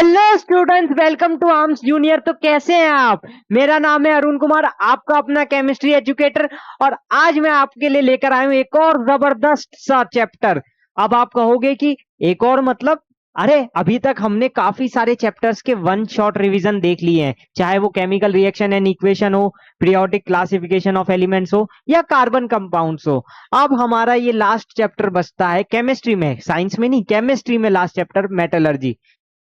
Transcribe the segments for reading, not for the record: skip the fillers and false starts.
Hello students, welcome to Arms Junior. तो कैसे हैं आप? मेरा नाम है अरुण कुमार, आपका अपना केमिस्ट्री एजुकेटर। और आज मैं आपके लिए लेकर आया हूं एक और जबरदस्त सा चैप्टर। अब आप कहोगे कि एक और मतलब, अरे अभी तक हमने काफी सारे चैप्टर्स के वन शॉट रिवीजन देख लिए हैं, चाहे वो केमिकल रिएक्शन एंड इक्वेशन हो, पीरियोडिक क्लासिफिकेशन ऑफ एलिमेंट्स हो, या कार्बन कंपाउंड्स हो। अब हमारा ये लास्ट चैप्टर बचता है केमिस्ट्री में, साइंस में नहीं, केमिस्ट्री में लास्ट चैप्टर मेटलर्जी।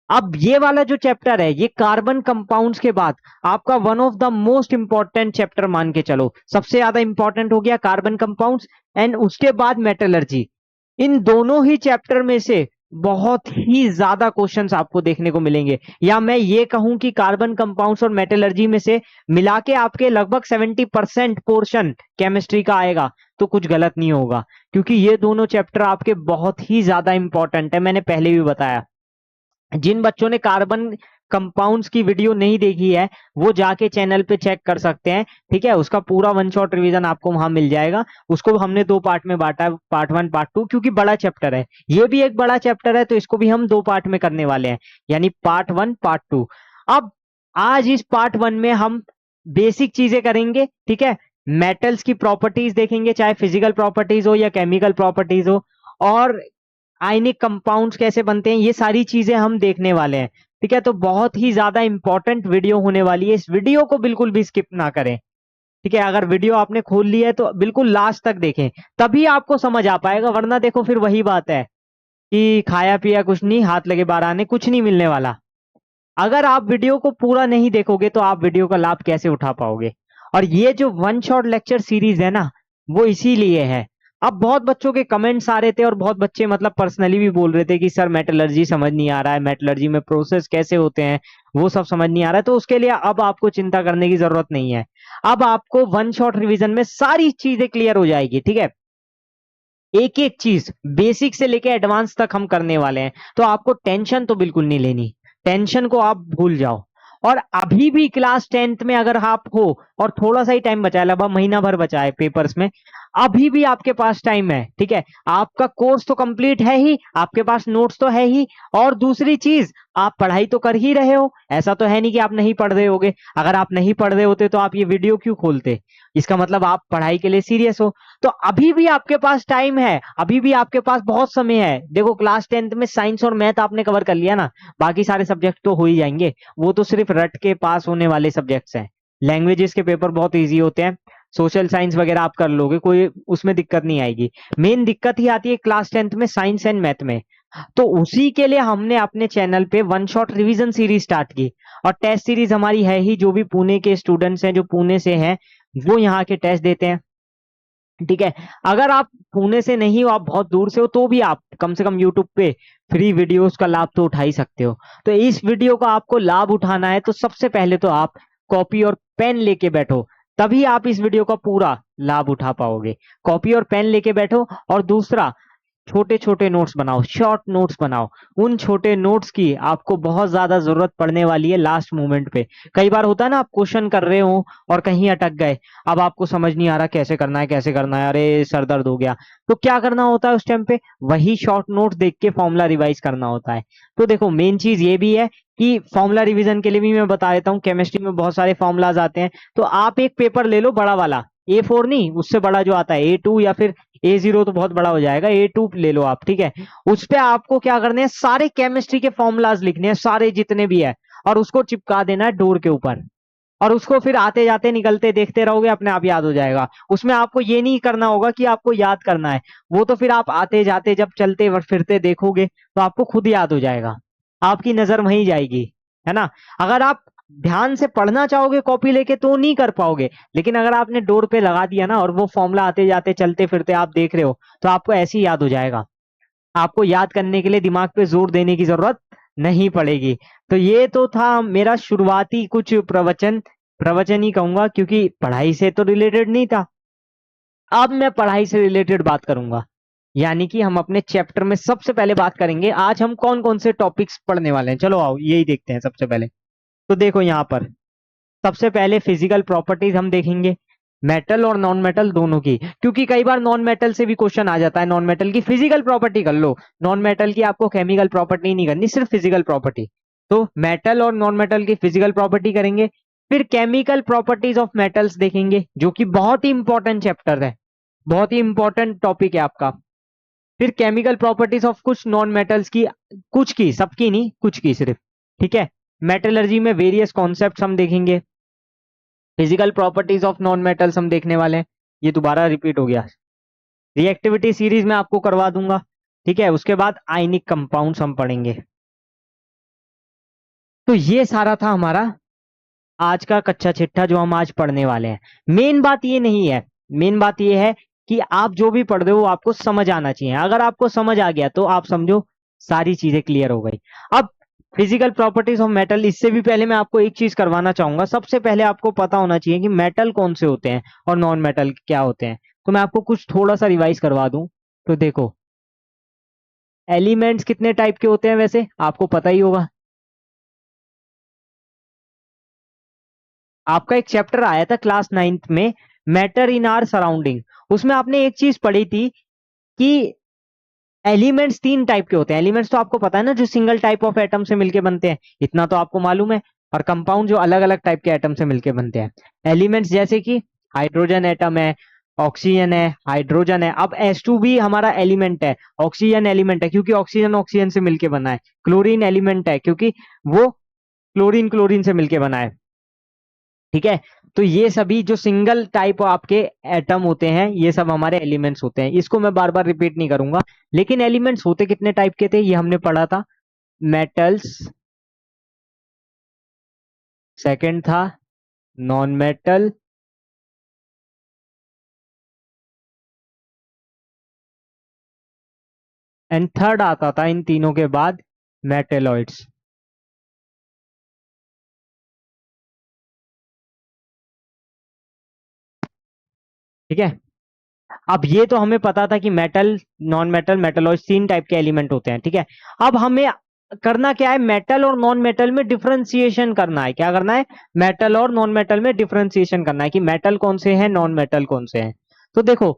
अब ये वाला जो चैप्टर है ये कार्बन कंपाउंड्स के बाद आपका one of the most important chapter मान के चलो, सबसे ज्यादा इंपॉर्टेंट हो गया कार्बन कंपाउंड्स। एंड उसके बाद मेटलर्जी। इन दोनों ही चैप्टर में से बहुत ही ज्यादा क्वेश्चंस आपको देखने को मिलेंगे, या मैं ये कहूं कि कार्बन कंपाउंड्स और मेटलर्जी में से मिला के आपके लगभग 70% पोर्शन केमिस्ट्री का आएगा। तो कुछ गलत नहीं होगा, क्योंकि ये दोनों चैप्टर आपके बहुत ही ज्यादा इंपॉर्टेंट है। मैंने पहले भी बताया, जिन बच्चों ने कार्बन कंपाउंड्स की वीडियो नहीं देखी है वो जाके चैनल पे चेक कर सकते हैं। ठीक है, उसका पूरा वन शॉट रिवीजन आपको वहां मिल जाएगा। उसको हमने दो पार्ट में बांटा है, पार्ट वन पार्ट टू, क्योंकि बड़ा चैप्टर है। ये भी एक बड़ा चैप्टर है, तो इसको भी हम दो पार्ट में करने वाले हैं, यानी पार्ट वन पार्ट टू। अब आज इस पार्ट वन में हम बेसिक चीजें करेंगे। ठीक है, मेटल्स की प्रॉपर्टीज देखेंगे, चाहे फिजिकल प्रॉपर्टीज हो या केमिकल प्रॉपर्टीज हो, और आयनिक कंपाउंड्स कैसे बनते हैं, ये सारी चीजें हम देखने वाले हैं। ठीक है, तो बहुत ही ज्यादा इंपॉर्टेंट वीडियो होने वाली है, इस वीडियो को बिल्कुल भी स्किप ना करें। ठीक है, अगर वीडियो आपने खोल ली है तो बिल्कुल लास्ट तक देखें, तभी आपको समझ आ पाएगा। वरना देखो फिर वही बात है कि खाया पिया कुछ नहीं, हाथ लगे बाहर आने, कुछ नहीं मिलने वाला। अगर आप वीडियो को पूरा नहीं देखोगे तो आप वीडियो का लाभ कैसे उठा पाओगे? और ये जो वन शॉट लेक्चर सीरीज है ना, वो इसीलिए है। अब बहुत बच्चों के कमेंट्स आ रहे थे और बहुत बच्चे मतलब पर्सनली भी बोल रहे थे कि सर मेटलर्जी समझ नहीं आ रहा है, मेटलर्जी में प्रोसेस कैसे होते हैं वो सब समझ नहीं आ रहा है। तो उसके लिए अब आपको चिंता करने की जरूरत नहीं है। अब आपको वन शॉट रिवीजन में सारी चीजें क्लियर हो जाएगी। ठीक है, एक एक चीज बेसिक से लेके एडवांस तक हम करने वाले हैं, तो आपको टेंशन तो बिल्कुल नहीं लेनी। टेंशन को आप भूल जाओ। और अभी भी क्लास 10th में अगर आप हो और थोड़ा सा ही टाइम बचा है, लगभग महीना भर बचा है पेपर्स में, अभी भी आपके पास टाइम है। ठीक है, आपका कोर्स तो कंप्लीट है ही, आपके पास नोट्स तो है ही, और दूसरी चीज आप पढ़ाई तो कर ही रहे हो। ऐसा तो है नहीं कि आप नहीं पढ़ रहे होगे। अगर आप नहीं पढ़ रहे होते तो आप ये वीडियो क्यों खोलते? इसका मतलब आप पढ़ाई के लिए सीरियस हो। तो अभी भी आपके पास टाइम है, अभी भी आपके पास बहुत समय है। देखो क्लास 10th में साइंस और मैथ आपने कवर कर लिया ना, बाकी सारे सब्जेक्ट तो हो ही जाएंगे। वो तो सिर्फ रट के पास होने वाले सब्जेक्ट्स हैं। लैंग्वेजेस के पेपर बहुत इजी होते हैं, सोशल साइंस वगैरह आप कर लोगे, कोई उसमें दिक्कत नहीं आएगी। मेन दिक्कत ही आती है क्लास 10th में साइंस एंड मैथ में। तो उसी के लिए हमने अपने चैनल पे one shot revision series start की। और टेस्ट सीरीज हमारी है ही, जो भी पुणे के स्टूडेंट्स हैं, जो पुणे से हैं, वो यहाँ के टेस्ट देते हैं। ठीक है, अगर आप पुणे से नहीं हो, आप बहुत दूर से हो, तो भी आप कम से कम यूट्यूब पे फ्री वीडियोस का लाभ तो उठा ही सकते हो। तो इस वीडियो का आपको लाभ उठाना है तो सबसे पहले तो आप कॉपी और पेन लेके बैठो, तभी आप इस वीडियो का पूरा लाभ उठा पाओगे। कॉपी और पेन लेके बैठो। और दूसरा, छोटे छोटे नोट्स बनाओ, शॉर्ट नोट्स बनाओ। उन छोटे नोट्स की आपको बहुत ज्यादा जरूरत पड़ने वाली है लास्ट मोमेंट पे। कई बार होता है ना, आप क्वेश्चन कर रहे हो और कहीं अटक गए, अब आपको समझ नहीं आ रहा कैसे करना है कैसे करना है, अरे सर दर्द हो गया। तो क्या करना होता है उस टाइम पे? वही शॉर्ट नोट देख के फॉर्मूला रिवाइज करना होता है। तो देखो मेन चीज ये भी है कि फॉर्मूला रिवीजन के लिए भी मैं बता देता हूँ, केमिस्ट्री में बहुत सारे फॉर्मूलाज आते हैं। तो आप एक पेपर ले लो बड़ा वाला, A4 नहीं, उससे बड़ा जो आता है A2, या फिर A0 तो बहुत बड़ा हो जाएगा, A2 ले लो आप। ठीक है, उस पे आपको क्या करने हैं, सारे केमिस्ट्री के फॉर्मूलाज लिखने हैं, सारे जितने भी है, और उसको चिपका देना है डोर के ऊपर। और उसको फिर आते जाते निकलते देखते रहोगे, अपने आप याद हो जाएगा। उसमें आपको ये नहीं करना होगा कि आपको याद करना है, वो तो फिर आप आते जाते जब चलते फिरते देखोगे तो आपको खुद याद हो जाएगा, आपकी नजर वहीं जाएगी। है ना? अगर आप ध्यान से पढ़ना चाहोगे कॉपी लेके तो नहीं कर पाओगे, लेकिन अगर आपने डोर पे लगा दिया ना और वो फॉर्मूला आते जाते चलते फिरते आप देख रहे हो, तो आपको ऐसे ही याद हो जाएगा। आपको याद करने के लिए दिमाग पे जोर देने की जरूरत नहीं पड़ेगी। तो ये तो था मेरा शुरुआती कुछ प्रवचन, प्रवचन ही कहूंगा, क्योंकि पढ़ाई से तो रिलेटेड नहीं था। अब मैं पढ़ाई से रिलेटेड बात करूंगा, यानी कि हम अपने चैप्टर में सबसे पहले बात करेंगे आज हम कौन कौन से टॉपिक्स पढ़ने वाले हैं। चलो आओ यही देखते हैं सबसे पहले। तो देखो यहाँ पर सबसे पहले फिजिकल प्रॉपर्टीज हम देखेंगे, मेटल और नॉन मेटल दोनों की, क्योंकि कई बार नॉन मेटल से भी क्वेश्चन आ जाता है। नॉन मेटल की फिजिकल प्रॉपर्टी कर लो, नॉन मेटल की आपको केमिकल प्रॉपर्टी नहीं करनी, सिर्फ फिजिकल प्रॉपर्टी। तो मेटल और नॉन मेटल की फिजिकल प्रॉपर्टी करेंगे, फिर केमिकल प्रॉपर्टीज ऑफ मेटल्स देखेंगे जो कि बहुत ही इंपॉर्टेंट चैप्टर है, बहुत ही इंपॉर्टेंट टॉपिक है आपका। फिर केमिकल प्रॉपर्टीज ऑफ कुछ नॉन मेटल्स की, कुछ की, सबकी नहीं, कुछ की सिर्फ, ठीक है। मेटलर्जी में वेरियस कॉन्सेप्ट्स हम देखेंगे, physical properties of non metals हम देखने वाले हैं। ये दोबारा रिपीट हो गया, रिएक्टिविटी सीरीज में आपको करवा दूंगा, ठीक है। उसके बाद आयनिक कंपाउंड्स हम पढ़ेंगे। तो ये सारा था हमारा आज का कच्चा चिट्ठा जो हम आज पढ़ने वाले हैं। मेन बात ये नहीं है, मेन बात ये है कि आप जो भी पढ़ रहे हो वो आपको समझ आना चाहिए। अगर आपको समझ आ गया तो आप समझो सारी चीजें क्लियर हो गई। अब फिजिकल प्रॉपर्टीज ऑफ मेटल, इससे भी पहले मैं आपको एक चीज करवाना चाहूंगा। सबसे पहले आपको पता होना चाहिए कि मेटल कौन से होते हैं और नॉन मेटल क्या होते हैं। तो मैं आपको कुछ थोड़ा सा रिवाइज करवा दूं। तो देखो, एलिमेंट्स कितने टाइप के होते हैं वैसे आपको पता ही होगा। आपका एक चैप्टर आया था क्लास 9th में, मैटर इन आर सराउंडिंग। उसमें आपने एक चीज पढ़ी थी कि एलिमेंट्स 3 टाइप के होते हैं। एलिमेंट्स तो आपको पता है ना, जो सिंगल टाइप ऑफ एटम से मिलके बनते हैं, इतना तो आपको मालूम है। और कंपाउंड जो अलग अलग टाइप के एटम से मिलके बनते हैं। एलिमेंट्स जैसे कि हाइड्रोजन एटम है, ऑक्सीजन है, हाइड्रोजन है। अब H2 भी हमारा एलिमेंट है, ऑक्सीजन एलिमेंट है क्योंकि ऑक्सीजन ऑक्सीजन से मिलके बना है। क्लोरीन एलिमेंट है क्योंकि वो क्लोरीन क्लोरीन से मिलके बना है, ठीक है। तो ये सभी जो सिंगल टाइप आपके एटम होते हैं, ये सब हमारे एलिमेंट्स होते हैं। इसको मैं बार बार रिपीट नहीं करूंगा। लेकिन एलिमेंट्स होते कितने टाइप के थे ये हमने पढ़ा था। मेटल्स, सेकंड था नॉन मेटल, एंड थर्ड आता था इन तीनों के बाद मेटेलॉइड्स, ठीक है। अब ये तो हमें पता था कि metal, non metal, metalloids 3 type के एलिमेंट होते हैं, ठीक है। अब हमें करना क्या है, मेटल और नॉन मेटल में डिफरेंशिएशन करना है। क्या करना है, मेटल और नॉन मेटल में डिफरेंशिएशन करना है कि मेटल कौन से हैं, नॉन मेटल कौन से हैं। तो देखो,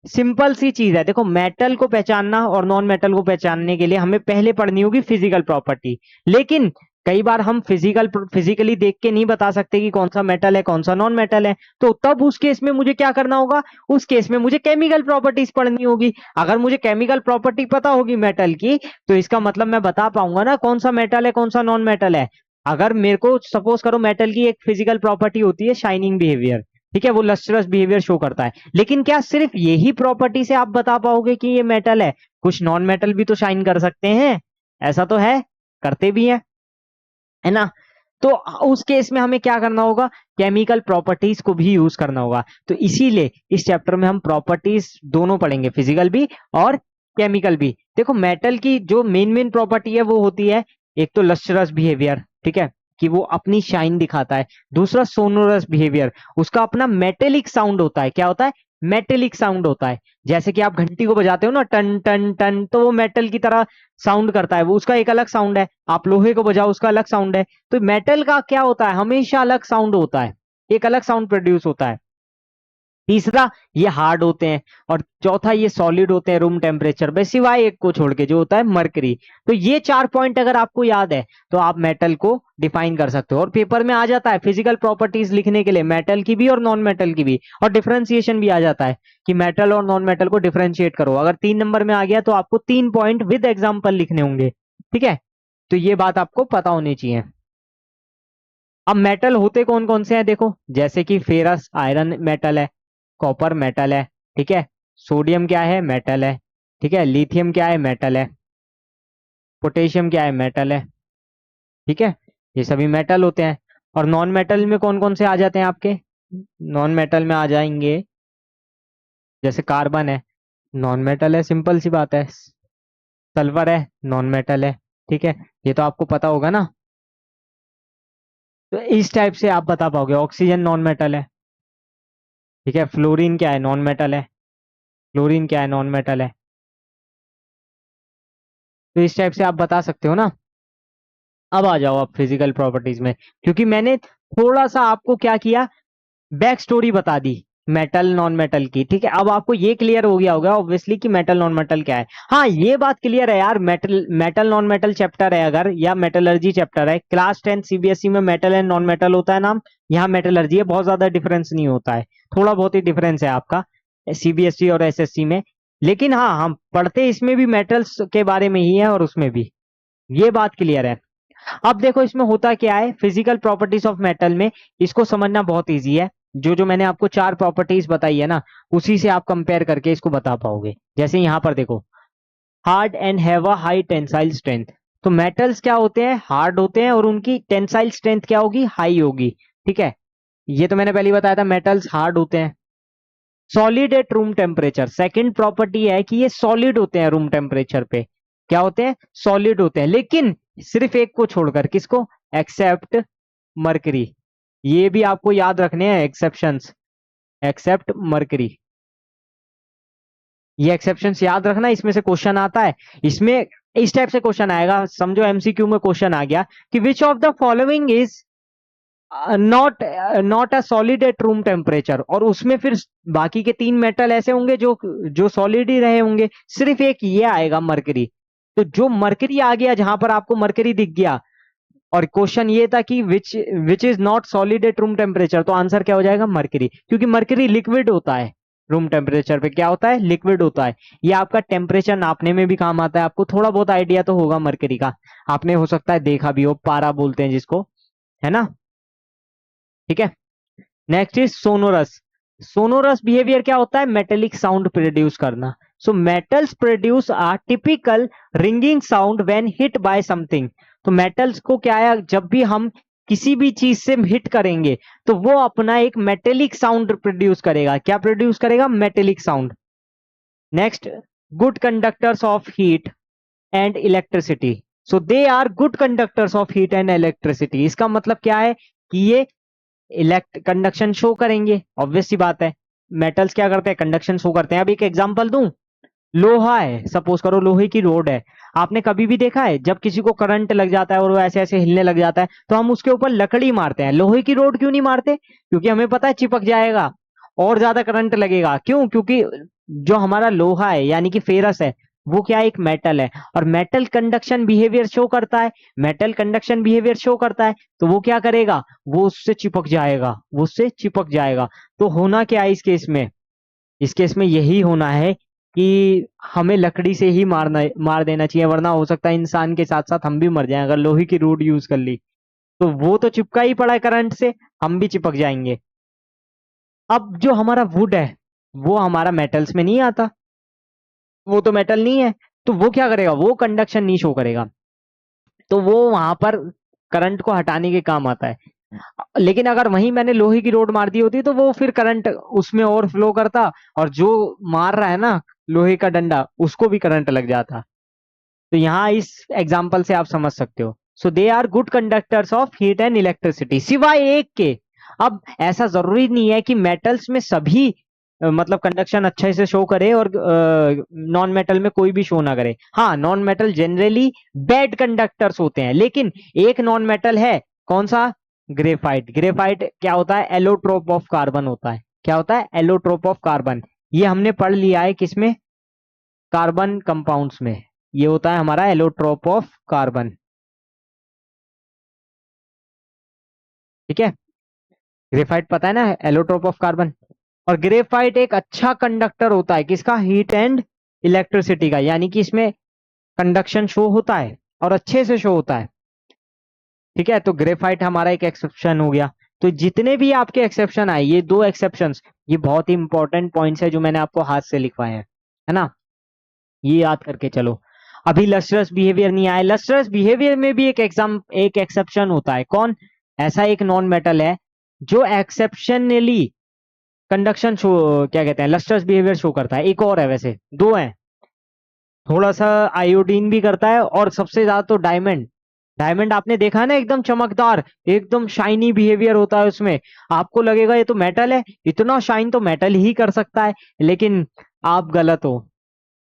सिंपल सी चीज है। देखो, मेटल को पहचानना और नॉन मेटल को पहचानने के लिए हमें पहले पढ़नी होगी फिजिकल प्रॉपर्टी। लेकिन कई बार हम फिजिकली देख के नहीं बता सकते कि कौन सा मेटल है कौन सा नॉन मेटल है। तो तब उस केस में मुझे क्या करना होगा, उस केस में मुझे केमिकल प्रॉपर्टीज पढ़नी होगी। अगर मुझे केमिकल प्रॉपर्टी पता होगी मेटल की, तो इसका मतलब मैं बता पाऊंगा ना कौन सा मेटल है कौन सा नॉन मेटल है। अगर मेरे को सपोज करो, मेटल की एक फिजिकल प्रॉपर्टी होती है शाइनिंग बिहेवियर, ठीक है, वो लस्ट्रस बिहेवियर शो करता है। लेकिन क्या सिर्फ यही प्रॉपर्टी से आप बता पाओगे कि ये मेटल है? कुछ नॉन मेटल भी तो शाइन कर सकते हैं, ऐसा तो है, करते भी हैं, है ना। तो उस केस में हमें क्या करना होगा, केमिकल प्रॉपर्टीज को भी यूज करना होगा। तो इसीलिए इस चैप्टर में हम प्रॉपर्टीज दोनों पढ़ेंगे, फिजिकल भी और केमिकल भी। देखो, मेटल की जो मेन मेन प्रॉपर्टी है वो होती है, एक तो लस्ट्रस बिहेवियर, ठीक है, कि वो अपनी शाइन दिखाता है। दूसरा सोनोरस बिहेवियर, उसका अपना मेटेलिक साउंड होता है। क्या होता है, मेटेलिक साउंड होता है। जैसे कि आप घंटी को बजाते हो ना, टन टन टन, तो वो मेटल की तरह साउंड करता है, वो उसका एक अलग साउंड है। आप लोहे को बजाओ, उसका अलग साउंड है। तो मेटल का क्या होता है, हमेशा अलग साउंड होता है, एक अलग साउंड प्रोड्यूस होता है। तीसरा, ये हार्ड होते हैं। और चौथा, ये सॉलिड होते हैं रूम टेम्परेचर पे, सिवाय एक को छोड़ के जो होता है मरकरी। तो ये 4 पॉइंट अगर आपको याद है तो आप मेटल को डिफाइन कर सकते हो। और पेपर में आ जाता है फिजिकल प्रॉपर्टीज लिखने के लिए मेटल की भी और नॉन मेटल की भी, और डिफरेंशिएशन भी आ जाता है कि मेटल और नॉन मेटल को डिफरेंशिएट करो। अगर 3 नंबर में आ गया तो आपको 3 पॉइंट विद एग्जाम्पल लिखने होंगे, ठीक है। तो ये बात आपको पता होनी चाहिए। अब मेटल होते कौन कौन से हैं, देखो, जैसे कि फेरस आयरन मेटल है, कॉपर मेटल है, ठीक है, सोडियम क्या है, मेटल है, ठीक है, लिथियम क्या है, मेटल है, पोटेशियम क्या है, मेटल है, ठीक है। ये सभी मेटल होते हैं। और नॉन मेटल में कौन कौन से आ जाते हैं आपके, नॉन मेटल में आ जाएंगे जैसे कार्बन है, नॉन मेटल है, सिंपल सी बात है। सल्फर है, नॉन मेटल है, ठीक है, ये तो आपको पता होगा ना। तो इस टाइप से आप बता पाओगे। ऑक्सीजन नॉन मेटल है, ठीक है, फ्लोरीन क्या है, नॉन मेटल है, क्लोरीन क्या है, नॉन मेटल है। तो इस टाइप से आप बता सकते हो ना। अब आ जाओ आप फिजिकल प्रॉपर्टीज में, क्योंकि मैंने थोड़ा सा आपको क्या किया, बैक स्टोरी बता दी मेटल नॉन मेटल की। ठीक है, अब आपको ये क्लियर हो गया होगा ऑब्वियसली कि मेटल नॉन मेटल क्या है। हाँ, ये बात क्लियर है यार, मेटल नॉन मेटल चैप्टर है अगर, या मेटलर्जी चैप्टर है, क्लास 10 सीबीएसई में मेटल एंड नॉन मेटल होता है नाम, यहाँ मेटलर्जी है। बहुत ज्यादा डिफरेंस नहीं होता है, थोड़ा बहुत ही डिफरेंस है आपका सीबीएसई और एसएससी में। लेकिन हाँ, हम पढ़ते इसमें भी मेटल्स के बारे में ही है और उसमें भी, ये बात क्लियर है। अब देखो इसमें होता क्या है, फिजिकल प्रॉपर्टीज ऑफ मेटल में इसको समझना बहुत इजी है। जो जो मैंने आपको 4 प्रॉपर्टीज बताई है ना, उसी से आप कंपेयर करके इसको बता पाओगे। जैसे यहाँ पर देखो, hard and have a high tensile strength. तो मेटल्स क्या होते हैं, हार्ड होते हैं और उनकी टेंसाइल स्ट्रेंथ क्या होगी, हाई होगी। ठीक है, ये तो मैंने पहले ही बताया था, मेटल्स हार्ड होते हैं। Solid at room temperature, second property है कि ये सॉलिड होते हैं रूम टेम्परेचर पे। क्या होते हैं, सॉलिड होते हैं, लेकिन सिर्फ एक को छोड़कर, किसको, एक्सेप्ट मरकरी। ये भी आपको याद रखने हैं एक्सेप्शंस, एक्सेप्ट मरकरी, ये एक्सेप्शंस याद रखना, इसमें से क्वेश्चन आता है। इसमें इस टाइप से क्वेश्चन आएगा, समझो एमसीक्यू में क्वेश्चन आ गया कि which of the following is not a solid at room temperature, और उसमें फिर बाकी के 3 मेटल ऐसे होंगे जो जो सॉलिड ही रहे होंगे, सिर्फ एक ये आएगा मरकरी। तो जो मरकरी आ गया, जहां पर आपको मरकरी दिख गया, और क्वेश्चन ये था कि which which is not solid at room temperature, तो आंसर क्या हो जाएगा, मरकरी, क्योंकि मरकरी लिक्विड होता है। रूम टेम्परेचर पे क्या होता है, लिक्विड होता है। ये आपका टेम्परेचर नापने में भी काम आता है, आपको थोड़ा बहुत आइडिया तो होगा मरकरी का, आपने हो सकता है देखा भी हो, पारा बोलते हैं जिसको, है ना। ठीक है, next is sonorous. Sonorous behaviour क्या होता है, मेटेलिक साउंड प्रोड्यूस करना। So metals produce a typical ringing sound when hit by something. तो मेटल्स को क्या है, जब भी हम किसी भी चीज से हिट करेंगे तो वो अपना एक मेटेलिक साउंड प्रोड्यूस करेगा। क्या प्रोड्यूस करेगा, metallic sound. Next, good conductors of heat and electricity. So they are good conductors of heat and electricity. इसका मतलब क्या है कि ये इलेक्ट कंडक्शन शो करेंगे, ऑब्वियस सी बात है, मेटल्स क्या करते हैं, कंडक्शन शो करते हैं। अब एक एग्जांपल दूं, लोहा है, सपोज करो लोहे की रोड है। आपने कभी भी देखा है जब किसी को करंट लग जाता है और वो ऐसे ऐसे हिलने लग जाता है, तो हम उसके ऊपर लकड़ी मारते हैं, लोहे की रोड क्यों नहीं मारते, क्योंकि हमें पता है चिपक जाएगा और ज्यादा करंट लगेगा। क्यों, क्योंकि जो हमारा लोहा है यानी कि फेरस है, वो क्या एक मेटल है, और मेटल कंडक्शन बिहेवियर शो करता है। मेटल कंडक्शन बिहेवियर शो करता है, तो वो क्या करेगा, वो उससे चिपक जाएगा, वो उससे चिपक जाएगा। तो होना क्या है इस केस में, इस केस में यही होना है कि हमें लकड़ी से ही मार देना चाहिए, वरना हो सकता है इंसान के साथ साथ हम भी मर जाएं। अगर लोहे की रोड यूज कर ली तो वो तो चिपका ही पड़ा है करंट से, हम भी चिपक जाएंगे। अब जो हमारा वुड है, वो हमारा मेटल्स में नहीं आता, वो तो मेटल नहीं है, तो वो क्या करेगा, वो कंडक्शन नहीं शो करेगा, तो वो वहां पर करंट को हटाने के काम आता है। लेकिन अगर वहीं मैंने लोहे की रोड मार दी होती तो वो फिर करंट उसमें और फ्लो करता, और जो मार रहा है ना लोहे का डंडा, उसको भी करंट लग जाता। तो यहाँ इस एग्जाम्पल से आप समझ सकते हो। So they are good conductors of heat and electricity, सिवाय एक के। अब ऐसा जरूरी नहीं है कि मेटल्स में सभी मतलब कंडक्शन अच्छे से शो करे और नॉन मेटल में कोई भी शो ना करे। हाँ, non metal generally bad conductors होते हैं, लेकिन एक नॉन मेटल है, कौन सा, ग्रेफाइट। ग्रेफाइट क्या होता है, एलोट्रोप ऑफ कार्बन होता है। क्या होता है, एलोट्रोप ऑफ कार्बन। ये हमने पढ़ लिया है किसमें, कार्बन कंपाउंड्स में, ये होता है हमारा एलोट्रोप ऑफ कार्बन। ठीक है, ग्रेफाइट पता है ना, एलोट्रोप ऑफ कार्बन। और ग्रेफाइट एक अच्छा कंडक्टर होता है किसका, हीट एंड इलेक्ट्रिसिटी का, यानी कि इसमें कंडक्शन शो होता है और अच्छे से शो होता है। ठीक है, तो ग्रेफाइट हमारा एक एक्सेप्शन हो गया। तो जितने भी आपके एक्सेप्शन आए, ये 2 एक्सेप्शंस, ये बहुत ही इंपॉर्टेंट पॉइंट्स है जो मैंने आपको हाथ से लिखवाए हैं, है ना, ये याद करके चलो। अभी लस्ट्रस बिहेवियर नहीं आया, लस्ट्रस बिहेवियर में भी एक एक्सेप्शन होता है। कौन, ऐसा एक नॉन मेटल है जो एक्सेप्शनली कंडक्शन शो, क्या कहते हैं, लस्ट्रस बिहेवियर शो करता है। एक और है, वैसे 2 हैं, थोड़ा सा आयोडीन भी करता है, और सबसे ज्यादा तो डायमंड। डायमंड आपने देखा है ना, एकदम चमकदार, एकदम शाइनी बिहेवियर होता है उसमें। आपको लगेगा ये तो मेटल है, इतना शाइन तो मेटल ही कर सकता है, लेकिन आप गलत हो,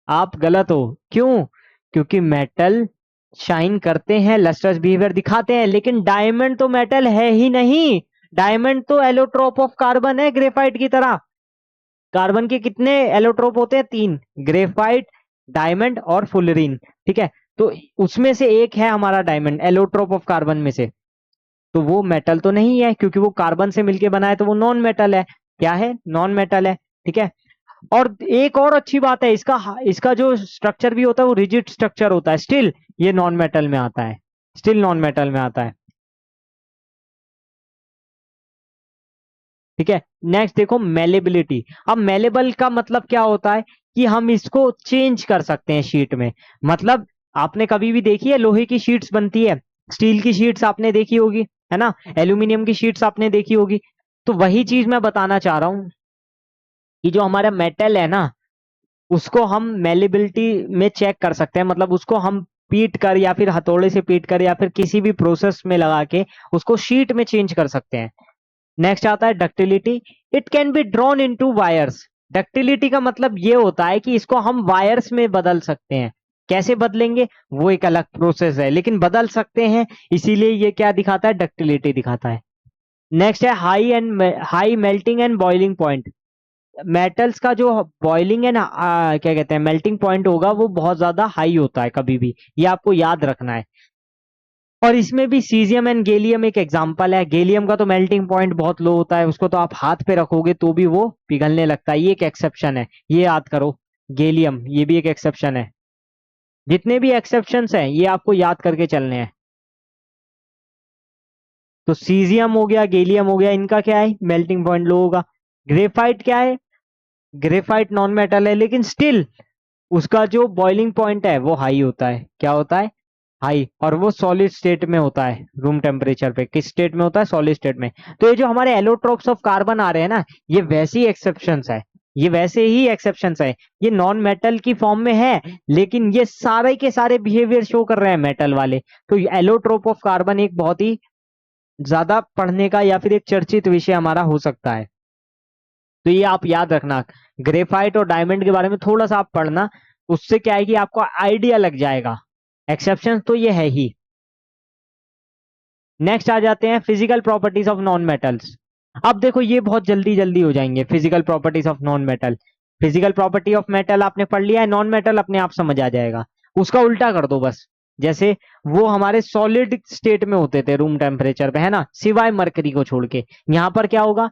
आप गलत हो। क्यों, क्योंकि मेटल शाइन करते हैं, लस्ट्रस बिहेवियर दिखाते हैं, लेकिन डायमंड तो मेटल है ही नहीं। डायमंड तो एलोट्रोप ऑफ कार्बन है ग्रेफाइट की तरह। कार्बन के कितने एलोट्रोप होते हैं? 3, ग्रेफाइट, डायमंड और फुलरीन। ठीक है, तो उसमें से एक है हमारा डायमंड, एलोट्रोप ऑफ कार्बन में से। तो वो मेटल तो नहीं है, क्योंकि वो कार्बन से मिलके बना है, तो वो नॉन मेटल है। क्या है? नॉन मेटल है। ठीक है, और एक और अच्छी बात है, इसका इसका जो स्ट्रक्चर भी होता है वो रिजिड स्ट्रक्चर होता है, स्टिल ये नॉन मेटल में आता है, स्टिल नॉन मेटल में आता है। ठीक है, नेक्स्ट देखो मेलेबिलिटी। अब मेलेबल का मतलब क्या होता है कि हम इसको चेंज कर सकते हैं शीट में। मतलब आपने कभी भी देखी है लोहे की शीट्स बनती है, स्टील की शीट्स आपने देखी होगी, है ना, एल्यूमिनियम की शीट्स आपने देखी होगी। तो वही चीज मैं बताना चाह रहा हूं कि जो हमारा मेटल है ना, उसको हम मेलेबिलिटी में चेक कर सकते हैं। मतलब उसको हम पीट कर या फिर हथौड़े से पीट कर या फिर किसी भी प्रोसेस में लगा के उसको शीट में चेंज कर सकते हैं। नेक्स्ट आता है ductility. It can be drawn into wires. Ductility का मतलब ये होता है कि इसको हम वायर्स में बदल सकते हैं। कैसे बदलेंगे वो एक अलग प्रोसेस है, लेकिन बदल सकते हैं, इसीलिए ये क्या दिखाता है? डक्टिलिटी दिखाता है। नेक्स्ट है high melting and boiling point. Metals का जो बॉइलिंग है ना, क्या कहते हैं, मेल्टिंग पॉइंट होगा वो बहुत ज्यादा हाई होता है कभी भी, ये आपको याद रखना है। और इसमें भी सीजियम एंड गैलियम एक एग्जांपल है। गैलियम का तो मेल्टिंग पॉइंट बहुत लो होता है, उसको तो आप हाथ पे रखोगे तो भी वो पिघलने लगता है, ये एक एक्सेप्शन है, ये याद करो। गैलियम ये भी एक एक्सेप्शन है। जितने भी एक्सेप्शंस हैं ये आपको याद करके चलने हैं। तो सीजियम हो गया, गैलियम हो गया, इनका क्या है? मेल्टिंग पॉइंट लो होगा। ग्रेफाइट क्या है? ग्रेफाइट नॉन मेटल है, लेकिन स्टिल उसका जो बॉइलिंग पॉइंट है वो हाई होता है। क्या होता है? हाई। और वो सॉलिड स्टेट में होता है, रूम टेम्परेचर पे। किस स्टेट में होता है? सॉलिड स्टेट में। तो ये जो हमारे एलोट्रोप्स ऑफ कार्बन आ रहे हैं ना, ये वैसी एक्सेप्शंस है, ये वैसे ही एक्सेप्शंस है। ये नॉन मेटल की फॉर्म में है, लेकिन ये सारे के सारे बिहेवियर शो कर रहे हैं मेटल वाले। तो एलोट्रोप ऑफ कार्बन एक बहुत ही ज्यादा पढ़ने का या फिर एक चर्चित विषय हमारा हो सकता है। तो ये आप याद रखना, ग्रेफाइट और डायमंड के बारे में थोड़ा सा आप पढ़ना, उससे क्या है कि आपको आइडिया लग जाएगा। एक्सेप्शन तो ये है ही। नेक्स्ट आ जाते हैं physical properties of non metals. अब देखो ये बहुत जल्दी जल्दी हो जाएंगे। Physical properties of non metal, physical property of metal आपने पढ़ लिया है, नॉन मेटल अपने आप समझ आ जाएगा। उसका उल्टा कर दो बस। जैसे वो हमारे सॉलिड स्टेट में होते थे रूम टेम्परेचर पे, है ना, सिवाय मरकरी को छोड़ के। यहां पर क्या होगा?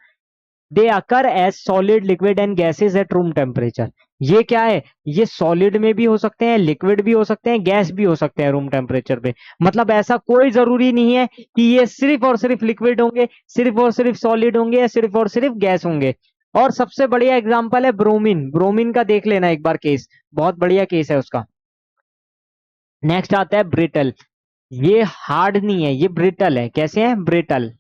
They occur as solid, liquid and gases at room temperature. ये क्या है? ये सॉलिड में भी हो सकते हैं, लिक्विड भी हो सकते हैं, गैस भी हो सकते हैं रूम टेम्परेचर पे। मतलब ऐसा कोई जरूरी नहीं है कि ये सिर्फ और सिर्फ लिक्विड होंगे, सिर्फ और सिर्फ सॉलिड होंगे, या सिर्फ और सिर्फ गैस होंगे। और सबसे बढ़िया एग्जांपल है ब्रोमीन। ब्रोमीन का देख लेना एक बार केस, बहुत बढ़िया केस है उसका। नेक्स्ट आता है ब्रिटल। ये हार्ड नहीं है, ये ब्रिटल है। कैसे है? ब्रिटल।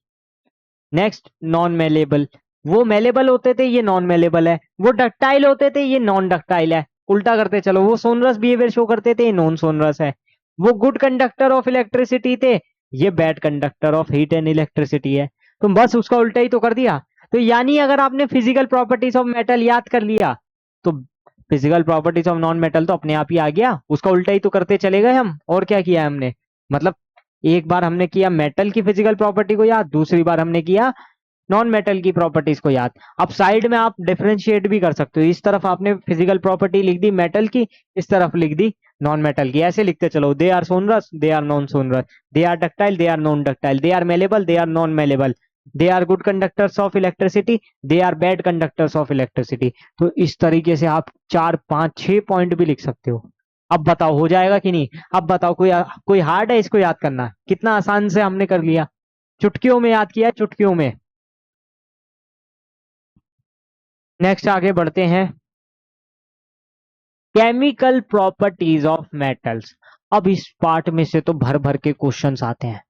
Next non malleable. वो मेलेबल होते थे, ये नॉन मेलेबल है। वो डक्टाइल होते थे, ये नॉन डक्टाइल है। उल्टा करते चलो, वो सोनरस बिहेवियर शो करते थे, ये नॉन सोनरस है। वो गुड कंडक्टर ऑफ इलेक्ट्रिसिटी थे, ये bad conductor of heat and electricity है। तुम बस उसका उल्टा ही तो कर दिया। तो यानी अगर आपने फिजिकल प्रॉपर्टीज ऑफ मेटल याद कर लिया, तो physical properties of non metal तो अपने आप ही आ गया। उसका उल्टा ही तो करते चले गए हम। और क्या किया है हमने? मतलब एक बार हमने किया मेटल की फिजिकल प्रॉपर्टी को याद, दूसरी बार हमने किया नॉन मेटल की प्रॉपर्टीज को याद। अब साइड में आप डिफरेंशिएट भी कर सकते हो। इस तरफ आपने फिजिकल प्रॉपर्टी लिख दी मेटल की, इस तरफ लिख दी नॉन मेटल की। ऐसे लिखते चलो, they are sonorous, they are non sonorous, they are ductile, they are non ductile, they are malleable, they are non malleable, they are good conductors of electricity, they are bad conductors of electricity. तो इस तरीके से आप 4 5 6 point भी लिख सकते हो। अब बताओ हो जाएगा कि नहीं? अब बताओ कोई कोई हार्ड है इसको याद करना? कितना आसान से हमने कर लिया, चुटकियों में याद किया, चुटकियों में। नेक्स्ट आगे बढ़ते हैं, केमिकल प्रॉपर्टीज ऑफ मेटल्स। अब इस पार्ट में से तो भर भर के क्वेश्चंस आते हैं।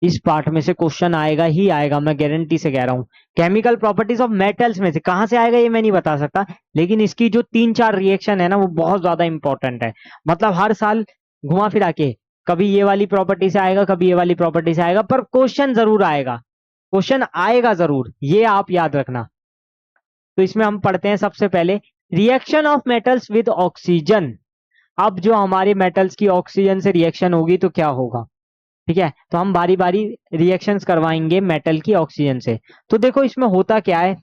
इस पार्ट में से क्वेश्चन आएगा ही आएगा, मैं गारंटी से कह रहा हूं। केमिकल प्रॉपर्टीज ऑफ मेटल्स में से कहां से आएगा ये मैं नहीं बता सकता, लेकिन इसकी जो 3 4 रिएक्शन है ना, वो बहुत ज्यादा इंपॉर्टेंट है। मतलब हर साल घुमा फिरा के कभी ये वाली प्रॉपर्टी से आएगा, कभी ये वाली प्रॉपर्टी से आएगा, पर क्वेश्चन जरूर आएगा। क्वेश्चन आएगा जरूर, ये आप याद रखना। तो इसमें हम पढ़ते हैं सबसे पहले reaction of metals with oxygen. अब जो हमारे मेटल्स की ऑक्सीजन से रिएक्शन होगी तो क्या होगा? ठीक है, तो हम बारी बारी रिएक्शंस करवाएंगे मेटल की ऑक्सीजन से। तो देखो इसमें होता क्या है,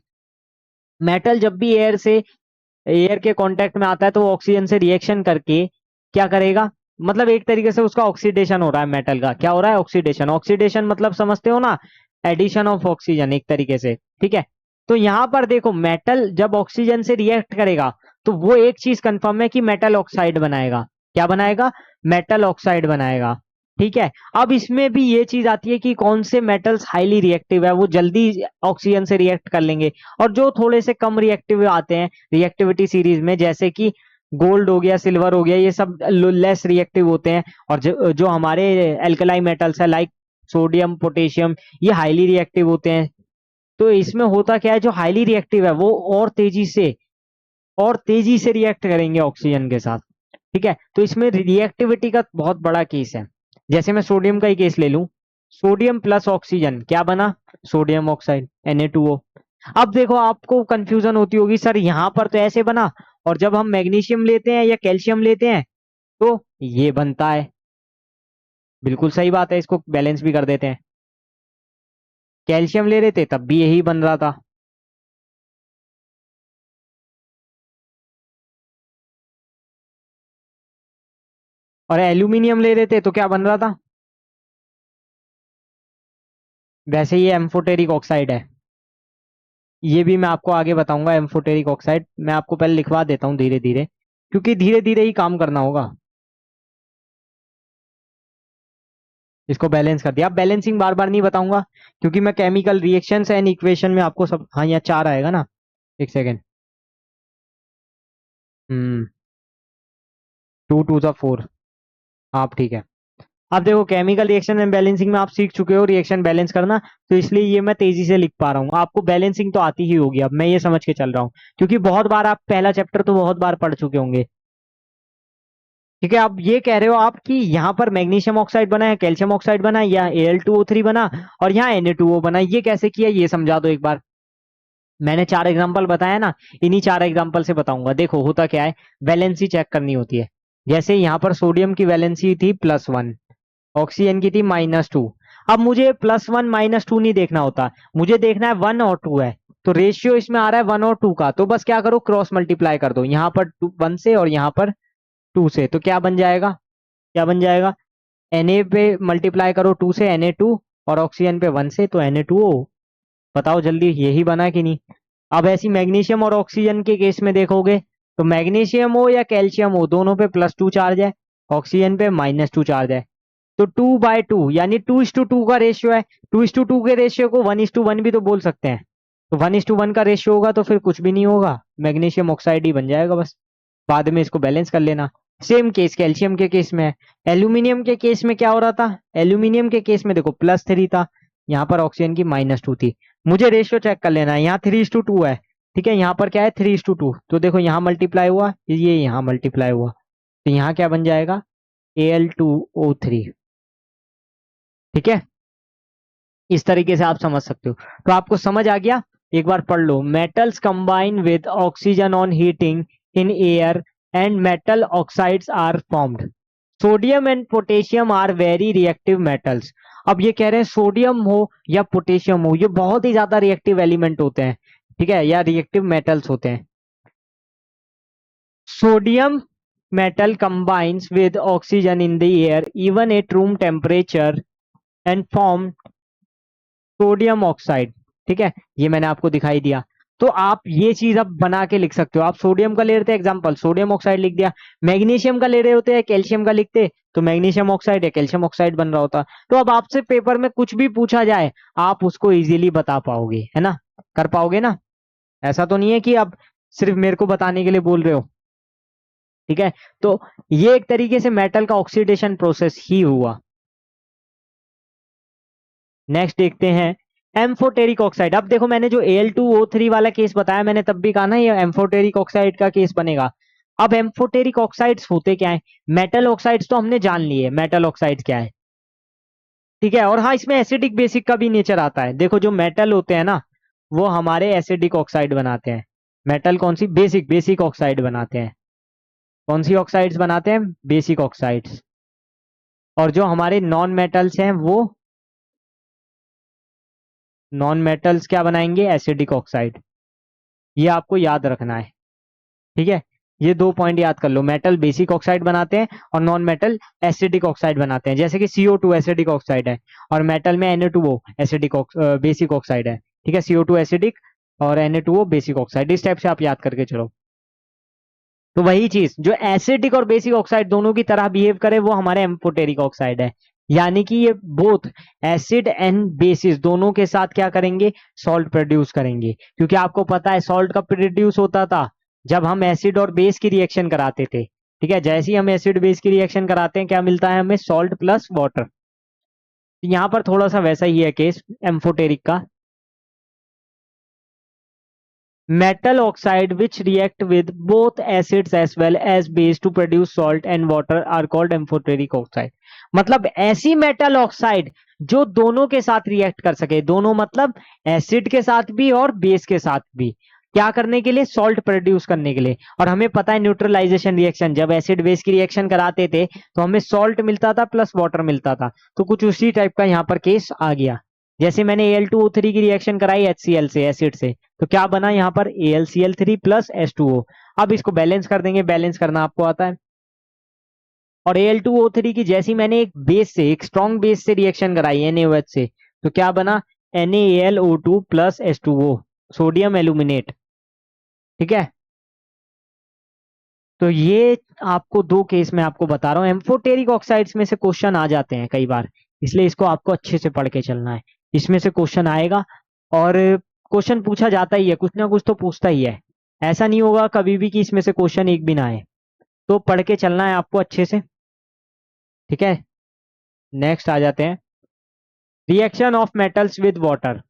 मेटल जब भी एयर के कांटेक्ट में आता है तो वो ऑक्सीजन से रिएक्शन करके क्या करेगा, मतलब एक तरीके से उसका ऑक्सीडेशन हो रहा है। मेटल का क्या हो रहा है, ऑक्सीडेशन। ऑक्सीडेशन मतलब समझते हो ना, एडिशन ऑफ ऑक्सीजन एक तरीके से, ठीक है। तो यहां पर देखो, मेटल जब ऑक्सीजन से रिएक्ट करेगा तो वो एक चीज कंफर्म है कि मेटल ऑक्साइड बनाएगा। क्या बनाएगा, मेटल ऑक्साइड बनाएगा, ठीक है। अब इसमें भी ये चीज आती है कि कौन से मेटल्स हाईली रिएक्टिव है, वो जल्दी ऑक्सीजन से रिएक्ट कर लेंगे, और जो थोड़े से कम रिएक्टिव आते हैं रिएक्टिविटी सीरीज में, जैसे कि गोल्ड हो गया, सिल्वर हो गया, ये सब लेस रिएक्टिव होते हैं। और जो हमारे एल्कलाई मेटल्स है लाइक सोडियम, पोटेशियम, ये हाईली रिएक्टिव होते हैं। तो इसमें होता क्या है, जो हाईली रिएक्टिव है वो और तेजी से रिएक्ट करेंगे ऑक्सीजन के साथ, ठीक है। तो इसमें रिएक्टिविटी का बहुत बड़ा केस है। जैसे मैं सोडियम का ही केस ले लूं, सोडियम प्लस ऑक्सीजन क्या बना, सोडियम ऑक्साइड Na2O। अब देखो आपको कंफ्यूजन होती होगी, सर यहां पर तो ऐसे बना, और जब हम मैग्नीशियम लेते हैं या कैल्शियम लेते हैं तो ये बनता है। बिल्कुल सही बात है, इसको बैलेंस भी कर देते हैं। कैल्शियम ले रहे थे तब भी यही बन रहा था, और एल्यूमिनियम ले रहे थे तो क्या बन रहा था, वैसे ये एम्फोटेरिक ऑक्साइड है। ये भी मैं आपको आगे बताऊंगा, एम्फोटेरिक ऑक्साइड। मैं आपको पहले लिखवा देता हूँ धीरे धीरे, क्योंकि धीरे धीरे ही काम करना होगा। इसको बैलेंस कर दिया। अब बैलेंसिंग बार बार नहीं बताऊंगा, क्योंकि मैं केमिकल रिएक्शंस एंड इक्वेशन में आपको सब, हाँ यहाँ 4 आएगा ना, एक सेकेंड। 2 2 4। आप ठीक है। अब देखो, केमिकल रिएक्शन एंड बैलेंसिंग में आप सीख चुके हो रिएक्शन बैलेंस करना, तो इसलिए ये मैं तेजी से लिख पा रहा हूँ। आपको बैलेंसिंग तो आती ही होगी, अब मैं ये समझ के चल रहा हूँ, क्योंकि बहुत बार आप पहला चैप्टर तो बहुत बार पढ़ चुके होंगे, ठीक है। अब ये कह रहे हो आप कि यहाँ पर मैग्नीशियम ऑक्साइड बना है, कैल्शियम ऑक्साइड बना है, या Al2O3 बना, और यहाँ Na2O बना, ये कैसे किया, ये समझा दो एक बार। मैंने 4 एग्जांपल बताया ना, इन्हीं 4 एग्जांपल से बताऊंगा। देखो होता क्या है, वैलेंसी चेक करनी होती है। जैसे यहाँ पर सोडियम की वैलेंसी थी +1, ऑक्सीजन की थी -2। अब मुझे +1 -2 नहीं देखना होता, मुझे देखना है 1 और 2 है, तो रेशियो इसमें आ रहा है 1 और 2 का, तो बस क्या करो, क्रॉस मल्टीप्लाई कर दो, यहाँ पर 1 से और यहाँ पर 2 से, तो क्या बन जाएगा, क्या बन जाएगा, Na पे मल्टीप्लाई करो 2 से, Na2, और ऑक्सीजन पे 1 से, तो Na2O। बताओ जल्दी, यही बना कि नहीं। अब ऐसी मैग्नीशियम और ऑक्सीजन के केस में देखोगे, तो मैग्नीशियम हो या कैल्शियम हो, दोनों पे +2 चार्ज है, ऑक्सीजन पे -2 चार्ज है। तो 2/2 यानी 2:2 का रेशियो है। 2:2 के रेशियो को 1:1 भी तो बोल सकते हैं। तो 1:1 का रेशियो होगा तो फिर कुछ भी नहीं होगा, मैग्नीशियम ऑक्साइड ही बन जाएगा बस। बाद में इसको बैलेंस कर लेना। सेम केस कैल्शियम के केस में है। एल्यूमिनियम के केस में क्या हो रहा था, एल्यूमिनियम के केस में देखो +3 था, यहाँ पर ऑक्सीजन की -2 थी। मुझे रेशियो चेक कर लेना है, यहाँ 3:2 है, ठीक है, यहाँ पर क्या है 3:2, तो देखो यहाँ मल्टीप्लाई हुआ, ये यहाँ मल्टीप्लाई हुआ, तो यहाँ क्या बन जाएगा, Al2O3, ठीक है। इस तरीके से आप समझ सकते हो। तो आपको समझ आ गया, एक बार पढ़ लो, metals combine with oxygen on heating in air and metal oxides are formed. Sodium and potassium are very reactive metals. अब ये कह रहे हैं सोडियम हो या पोटेशियम हो, ये बहुत ही ज्यादा रिएक्टिव एलिमेंट होते हैं, ठीक है, या रिएक्टिव मेटल्स होते हैं। Sodium metal combines with oxygen in the air even at room temperature and form sodium oxide, ठीक है, ये मैंने आपको दिखाई दिया। तो आप ये चीज अब बना के लिख सकते हो। आप सोडियम का ले रहे थे एग्जांपल, सोडियम ऑक्साइड लिख दिया। मैग्नीशियम का ले रहे होते हैं, कैल्शियम का लिखते, तो मैग्नीशियम ऑक्साइड या कैल्शियम ऑक्साइड बन रहा होता। तो अब आपसे पेपर में कुछ भी पूछा जाए, आप उसको इजीली बता पाओगे, है ना, कर पाओगे ना। ऐसा तो नहीं है कि आप सिर्फ मेरे को बताने के लिए बोल रहे हो, ठीक है। तो ये एक तरीके से मेटल का ऑक्सीडेशन प्रोसेस ही हुआ। नेक्स्ट देखते हैं एम्फोटेरिक ऑक्साइड। अब देखो, मैंने जो Al2O3 वाला केस बताया, मैंने तब भी कहा ना ये एम्फोटेरिक ऑक्साइड का केस बनेगा। अब एम्फोटेरिक ऑक्साइड्स होते क्या है, मेटल ऑक्साइड्स तो हमने जान लिए, मेटल ऑक्साइड क्या है, ठीक है। और हाँ, इसमें एसिडिक बेसिक का भी नेचर आता है। देखो जो मेटल होते हैं ना, वो हमारे एसिडिक ऑक्साइड बनाते हैं। मेटल कौन सी, बेसिक बेसिक ऑक्साइड बनाते हैं। कौन सी ऑक्साइड्स बनाते हैं, बेसिक ऑक्साइड्स। और जो हमारे नॉन मेटल्स हैं, वो नॉन मेटल्स क्या बनाएंगे, एसिडिक ऑक्साइड। ये आपको याद रखना है, ठीक है। ये 2 पॉइंट याद कर लो, मेटल बेसिक ऑक्साइड बनाते हैं और नॉन मेटल एसिडिक ऑक्साइड बनाते हैं। जैसे कि CO2 एसिडिक ऑक्साइड है और मेटल में Na2O एसिडिक बेसिक ऑक्साइड है, ठीक है। CO2 एसिडिक और Na2O बेसिक ऑक्साइड, इस टाइप से आप याद करके चलो। तो वही चीज जो एसिडिक और बेसिक ऑक्साइड दोनों की तरह बिहेव करे वो हमारे एम्फोटेरिक ऑक्साइड है। यानी कि ये बोथ एसिड एंड बेसिस दोनों के साथ क्या करेंगे, सॉल्ट प्रोड्यूस करेंगे। क्योंकि आपको पता है सॉल्ट कब प्रोड्यूस होता था, जब हम एसिड और बेस की रिएक्शन कराते थे, ठीक है। जैसे ही हम एसिड बेस की रिएक्शन कराते हैं क्या मिलता है हमें, सॉल्ट प्लस वाटर। यहाँ पर थोड़ा सा वैसा ही है केस एम्फोटेरिक का। Metal oxide which react with both acids as well as base to produce salt and water are called amphoteric oxide। मतलब ऐसी मेटल ऑक्साइड जो दोनों के साथ रिएक्ट कर सके, दोनों मतलब एसिड के साथ भी और बेस के साथ भी, क्या करने के लिए, सॉल्ट प्रोड्यूस करने के लिए। और हमें पता है न्यूट्रलाइजेशन रिएक्शन, जब एसिड बेस की रिएक्शन कराते थे तो हमें सॉल्ट मिलता था प्लस वाटर मिलता था। तो कुछ उसी टाइप का यहाँ पर केस आ गया। जैसे मैंने Al2O3 की रिएक्शन कराई HCl से, एसिड से, तो क्या बना यहाँ पर AlCl3 प्लस H2O। अब इसको बैलेंस कर देंगे, बैलेंस करना आपको आता है। और Al2O3 की जैसी मैंने एक बेस से, एक स्ट्रॉन्ग बेस से रिएक्शन कराई NaOH से, तो क्या बना NaLO2 plus H2O, sodium aluminate, ठीक है। तो ये आपको दो केस में आपको बता रहा हूँ, एम्फोटेरिक ऑक्साइड्स में से क्वेश्चन आ जाते हैं कई बार, इसलिए इसको आपको अच्छे से पढ़ के चलना है। इसमें से क्वेश्चन आएगा और क्वेश्चन पूछा जाता ही है, कुछ ना कुछ तो पूछता ही है। ऐसा नहीं होगा कभी भी कि इसमें से क्वेश्चन एक भी ना आए, तो पढ़ के चलना है आपको अच्छे से, ठीक है। नेक्स्ट आ जाते हैं, reaction of metals with water.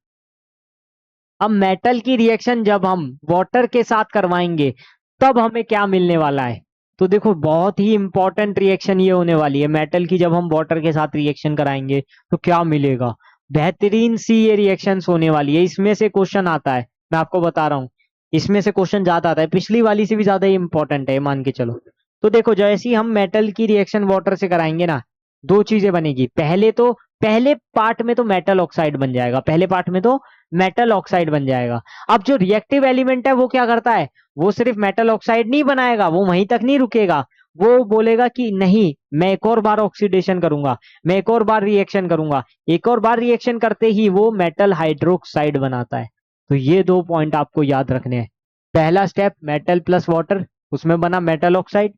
अब मेटल की रिएक्शन जब हम वाटर के साथ करवाएंगे तब हमें क्या मिलने वाला है। तो देखो बहुत ही इंपॉर्टेंट रिएक्शन ये होने वाली है, मेटल की जब हम वाटर के साथ रिएक्शन कराएंगे तो क्या मिलेगा, बेहतरीन सी ये रिएक्शंस होने वाली है। इसमें से क्वेश्चन आता है, मैं आपको बता रहा हूँ, इसमें से क्वेश्चन ज्यादा आता है, पिछली वाली से भी ज्यादा ये इंपॉर्टेंट है, मान के चलो। तो देखो जैसे ही हम मेटल की रिएक्शन वाटर से कराएंगे ना, दो चीजें बनेगी। पहले तो पहले पार्ट में तो मेटल ऑक्साइड बन जाएगा, पहले पार्ट में तो मेटल ऑक्साइड बन जाएगा। अब जो रिएक्टिव एलिमेंट है वो क्या करता है, वो सिर्फ मेटल ऑक्साइड नहीं बनाएगा, वो वहीं तक नहीं रुकेगा, वो बोलेगा कि नहीं मैं एक और बार ऑक्सीडेशन करूंगा, मैं एक और बार रिएक्शन करूंगा। एक और बार रिएक्शन करते ही वो मेटल हाइड्रोक्साइड बनाता है। तो ये दो पॉइंट आपको याद रखने हैं। पहला स्टेप मेटल प्लस वाटर, उसमें बना मेटल ऑक्साइड,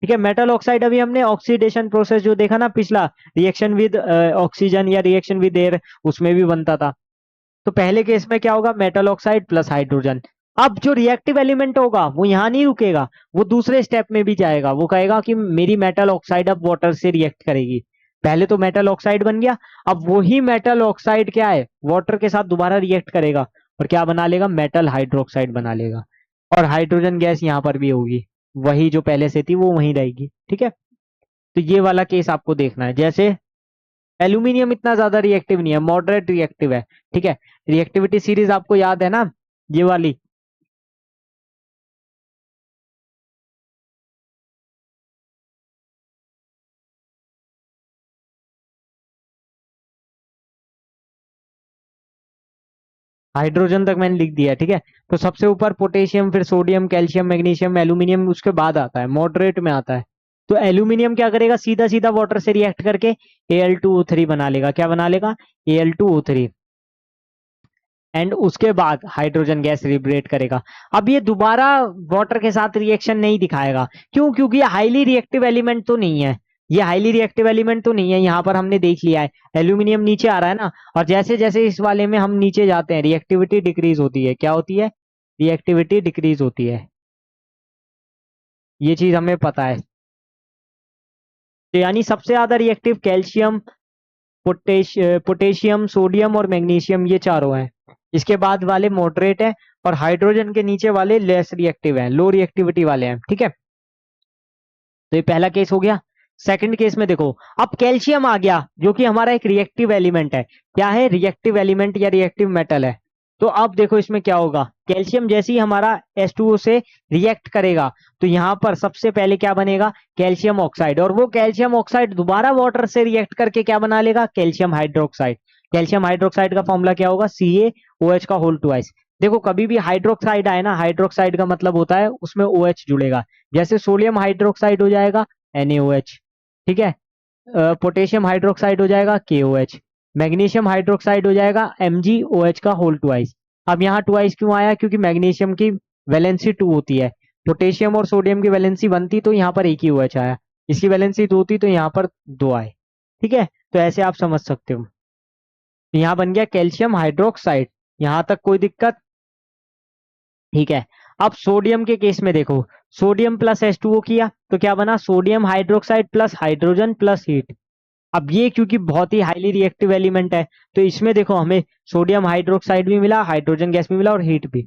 ठीक है। मेटल ऑक्साइड अभी हमने ऑक्सीडेशन प्रोसेस जो देखा ना पिछला, रिएक्शन विद ऑक्सीजन या रिएक्शन विद एयर, उसमें भी बनता था। तो पहले केस में क्या होगा, मेटल ऑक्साइड प्लस हाइड्रोजन। अब जो रिएक्टिव एलिमेंट होगा वो यहां नहीं रुकेगा, वो दूसरे स्टेप में भी जाएगा, वो कहेगा कि मेरी मेटल ऑक्साइड अब वाटर से रिएक्ट करेगी। पहले तो मेटल ऑक्साइड बन गया, अब वही मेटल ऑक्साइड क्या है, वाटर के साथ दोबारा रिएक्ट करेगा और क्या बना लेगा, मेटल हाइड्रोक्साइड बना लेगा। और हाइड्रोजन गैस यहाँ पर भी होगी, वही जो पहले से थी वो वहीं रहेगी, ठीक है। तो ये वाला केस आपको देखना है। जैसे एल्यूमिनियम इतना ज्यादा रिएक्टिव नहीं है, मॉडरेट रिएक्टिव है, ठीक है। रिएक्टिविटी सीरीज आपको याद है ना, ये वाली। हाइड्रोजन तक मैंने लिख दिया है, ठीक है। तो सबसे ऊपर पोटेशियम, फिर सोडियम, कैल्शियम, मैग्नीशियम, एल्यूमिनियम उसके बाद आता है, मॉडरेट में आता है। तो एल्यूमिनियम क्या करेगा, सीधा सीधा वाटर से रिएक्ट करके Al2O3 बना लेगा। क्या बना लेगा, Al2O3। एंड उसके बाद हाइड्रोजन गैस लिबरेट करेगा। अब ये दोबारा वाटर के साथ रिएक्शन नहीं दिखाएगा, क्यों, क्योंकि ये हाईली रिएक्टिव एलिमेंट तो नहीं है, ये हाईली रिएक्टिव एलिमेंट तो नहीं है। यहाँ पर हमने देख लिया है एल्यूमिनियम नीचे आ रहा है ना, और जैसे जैसे इस वाले में हम नीचे जाते हैं रिएक्टिविटी डिक्रीज होती है। क्या होती है, रिएक्टिविटी डिक्रीज होती है, ये चीज हमें पता है। तो यानी सबसे ज्यादा रिएक्टिव कैल्शियम, पोटेशियम, सोडियम और मैग्नीशियम, ये चारों हैं। इसके बाद वाले मॉडरेट है, और हाइड्रोजन के नीचे वाले लेस रिएक्टिव हैं, लो रिएक्टिविटी वाले हैं, ठीक है। तो ये पहला केस हो गया। सेकंड केस में देखो, अब कैल्शियम आ गया जो कि हमारा एक रिएक्टिव एलिमेंट है। क्या है, रिएक्टिव एलिमेंट या रिएक्टिव मेटल है। तो अब देखो इसमें क्या होगा, कैल्शियम जैसे ही हमारा H2O से रिएक्ट करेगा तो यहाँ पर सबसे पहले क्या बनेगा, कैल्शियम ऑक्साइड। और वो कैल्शियम ऑक्साइड दोबारा वाटर से रिएक्ट करके क्या बना लेगा, कैल्शियम हाइड्रोक्साइड। कैल्शियम हाइड्रोक्साइड का फॉर्मूला क्या होगा, CaOH का होल ट्वाइस। देखो कभी भी हाइड्रोक्साइड आए ना, हाइड्रोक्साइड का मतलब होता है उसमें OH जुड़ेगा। जैसे सोडियम हाइड्रोक्साइड हो जाएगा NaOH, ठीक है। पोटेशियम हाइड्रोक्साइड हो जाएगा KOH। मैग्नीशियम हाइड्रोक्साइड हो जाएगा MgOH का होल ट्वाइस। अब यहाँ ट्वाइस क्यों आया? क्योंकि मैग्नीशियम की वैलेंसी 2 होती है, पोटेशियम और सोडियम की वैलेंसी 1 थी तो यहाँ पर एक ही OH आया। इसकी वैलेंसी 2 थी तो यहाँ पर 2 आए, ठीक है। तो ऐसे आप समझ सकते हो। तो यहाँ बन गया कैल्शियम हाइड्रोक्साइड। यहाँ तक कोई दिक्कत? ठीक है। अब सोडियम के केस में देखो, सोडियम प्लस H2O किया तो क्या बना? Sodium hydroxide plus hydrogen plus heat. अब ये क्योंकि बहुत ही हाईली रिएक्टिव एलिमेंट है तो इसमें देखो हमें सोडियम हाइड्रोक्साइड भी मिला, हाइड्रोजन गैस भी मिला और हीट भी।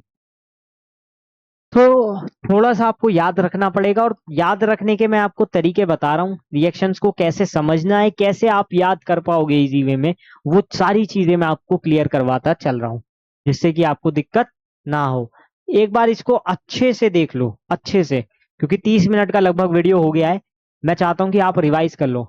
तो थोड़ा सा आपको याद रखना पड़ेगा, और याद रखने के मैं आपको तरीके बता रहा हूँ, रिएक्शंस को कैसे समझना है, कैसे आप याद कर पाओगे इजी वे में, वो सारी चीजें मैं आपको क्लियर करवाता चल रहा हूँ, जिससे कि आपको दिक्कत ना हो। एक बार इसको अच्छे से देख लो, अच्छे से, क्योंकि 30 मिनट का लगभग वीडियो हो गया है। मैं चाहता हूँ कि आप रिवाइज कर लो।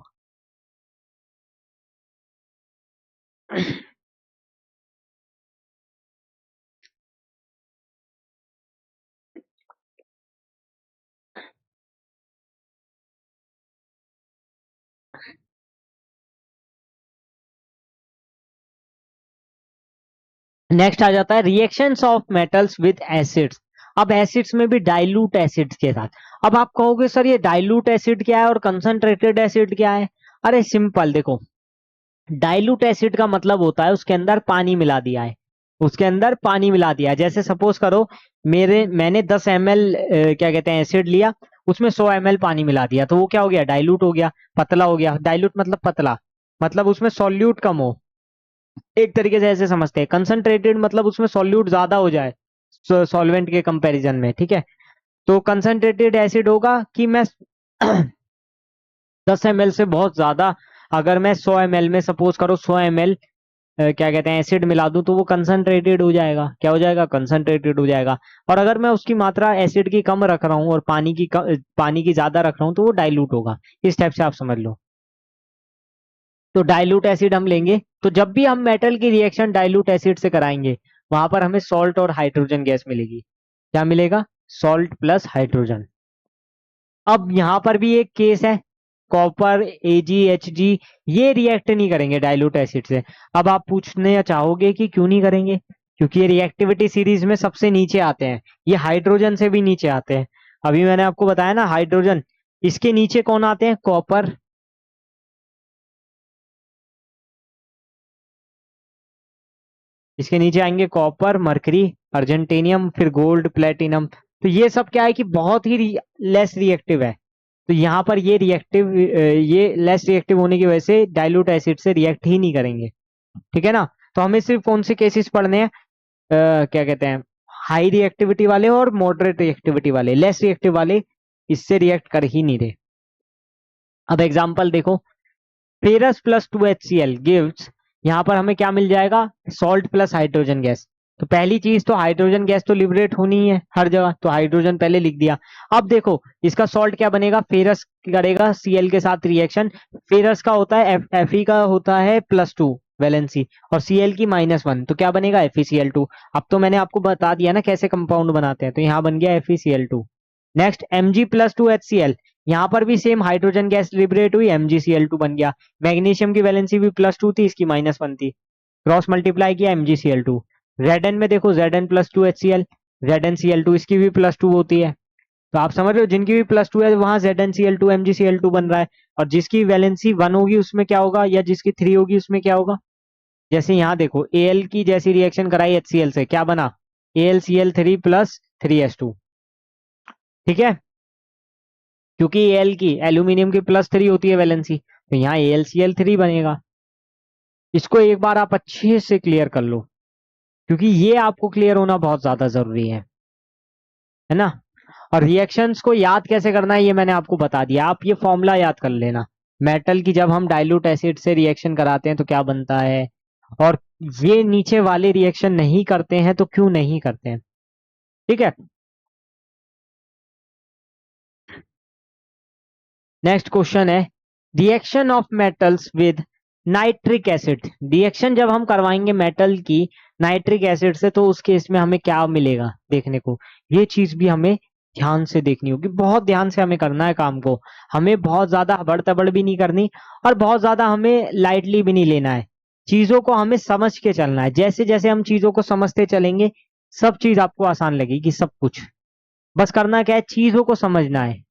नेक्स्ट आ जाता है reactions of metals with acids. अब एसिड्स में भी डाइल्यूट एसिड्स के साथ। अब आप कहोगे सर ये डाइल्यूट एसिड क्या है और कंसंट्रेटेड एसिड क्या है? अरे सिंपल, देखो डाइल्यूट एसिड का मतलब होता है उसके अंदर पानी मिला दिया है, उसके अंदर पानी मिला दिया है। जैसे सपोज करो मैंने 10 ml क्या कहते हैं एसिड लिया, उसमें 100 ml पानी मिला दिया तो वो क्या हो गया? डाइल्यूट हो गया, पतला हो गया। डाइल्यूट मतलब पतला, मतलब उसमें सॉल्यूट कम हो। एक तरीके से ऐसे समझते हैं। कंसंट्रेटेड मतलब उसमें सॉल्यूट ज्यादा हो जाए सॉल्वेंट के कंपैरिजन में, ठीक है। तो कंसंट्रेटेड एसिड होगा कि मैं 10 ml से बहुत ज्यादा, अगर मैं 100 ml में सपोज करो 100 ml क्या कहते हैं एसिड मिला दूं तो वो कंसंट्रेटेड हो जाएगा। क्या हो जाएगा? कंसंट्रेटेड हो जाएगा। और अगर मैं उसकी मात्रा एसिड की कम रख रहा हूँ और पानी की ज्यादा रख रहा हूँ तो वो डाइल्यूट होगा। इस टाइप से आप समझ लो। तो डाइल्यूट एसिड हम लेंगे, तो जब भी हम मेटल की रिएक्शन डाइल्यूट एसिड से कराएंगे वहां पर हमें सॉल्ट और हाइड्रोजन गैस मिलेगी। क्या मिलेगा? Salt plus hydrogen. अब यहाँ पर भी एक केस है, कॉपर AgHg, ये रिएक्ट नहीं करेंगे डाइल्यूट एसिड से। अब आप पूछने चाहोगे कि क्यों नहीं करेंगे? क्योंकि ये रिएक्टिविटी सीरीज में सबसे नीचे आते हैं, ये हाइड्रोजन से भी नीचे आते हैं। अभी मैंने आपको बताया ना हाइड्रोजन, इसके नीचे कौन आते हैं? कॉपर, इसके नीचे आएंगे कॉपर, मरकरी, अर्जेंटेनियम, फिर गोल्ड, प्लेटिनम। तो ये सब क्या है कि बहुत ही लेस रिएक्टिव है। तो यहाँ पर ये लेस रिएक्टिव होने की वजह से डाइल्यूट एसिड से रिएक्ट ही नहीं करेंगे, ठीक है ना। तो हमें सिर्फ कौन से केसेस पढ़ने हैं? क्या कहते हैं, हाई रिएक्टिविटी वाले और मॉडरेट रिएक्टिविटी वाले। लेस रिएक्टिव वाले इससे रिएक्ट कर ही नहीं रहे। अब एग्जांपल देखो, फेरस प्लस 2HCl गिव्स, यहाँ पर हमें क्या मिल जाएगा? Salt plus hydrogen gas. तो पहली चीज तो हाइड्रोजन गैस तो लिबरेट होनी ही है हर जगह, तो हाइड्रोजन पहले लिख दिया। अब देखो इसका सॉल्ट क्या बनेगा? फेरस करेगा Cl के साथ रिएक्शन। फेरस का होता है Fe का होता है +2 वैलेंसी और Cl की -1, तो क्या बनेगा? FeCl2। अब तो मैंने आपको बता दिया ना कैसे कंपाउंड बनाते हैं, तो यहाँ बन गया FeCl2। नेक्स्ट Mg+2HCl, यहाँ पर भी सेम हाइड्रोजन गैस लिबरेट हुई, MgCl2 बन गया। मैग्नीशियम की वैलेंसी भी +2 थी, इसकी -1 थी, क्रॉस मल्टीप्लाई किया MgCl2। Zn में देखो Zn+2HCl, ZnCl2 इसकी भी +2 होती है। तो आप समझ रहे हो, जिनकी भी +2 है वहां ZnCl2 MgCl2 बन रहा है। और जिसकी वैलेंसी 1 होगी उसमें क्या होगा, या जिसकी 3 होगी उसमें क्या होगा? जैसे यहाँ देखो Al की जैसी रिएक्शन कराई HCl से, क्या बना? AlCl3 + 3H2, ठीक है। क्योंकि एल की एल्यूमिनियम की +3 होती है वैलेंसी, तो यहाँ AlCl3 बनेगा। इसको एक बार आप अच्छे से क्लियर कर लो, क्योंकि ये आपको क्लियर होना बहुत ज्यादा जरूरी है ना। और रिएक्शंस को याद कैसे करना है ये मैंने आपको बता दिया, आप ये फॉर्मूला याद कर लेना। मेटल की जब हम डाइल्यूट एसिड से रिएक्शन कराते हैं तो क्या बनता है, और ये नीचे वाले रिएक्शन नहीं करते हैं तो क्यों नहीं करते हैं, ठीक है। नेक्स्ट क्वेश्चन है reaction of metals with nitric acid. Reaction जब हम करवाएंगे मेटल की नाइट्रिक एसिड से, तो उस केस में हमें क्या मिलेगा देखने को, ये चीज भी हमें ध्यान से देखनी होगी। बहुत ध्यान से हमें करना है काम को, हमें बहुत ज्यादा हबड़ तबड़ भी नहीं करनी और बहुत ज्यादा हमें लाइटली भी नहीं लेना है। चीजों को हमें समझ के चलना है। जैसे जैसे हम चीजों को समझते चलेंगे सब चीज आपको आसान लगेगी, सब कुछ। बस करना क्या है, चीजों को समझना है।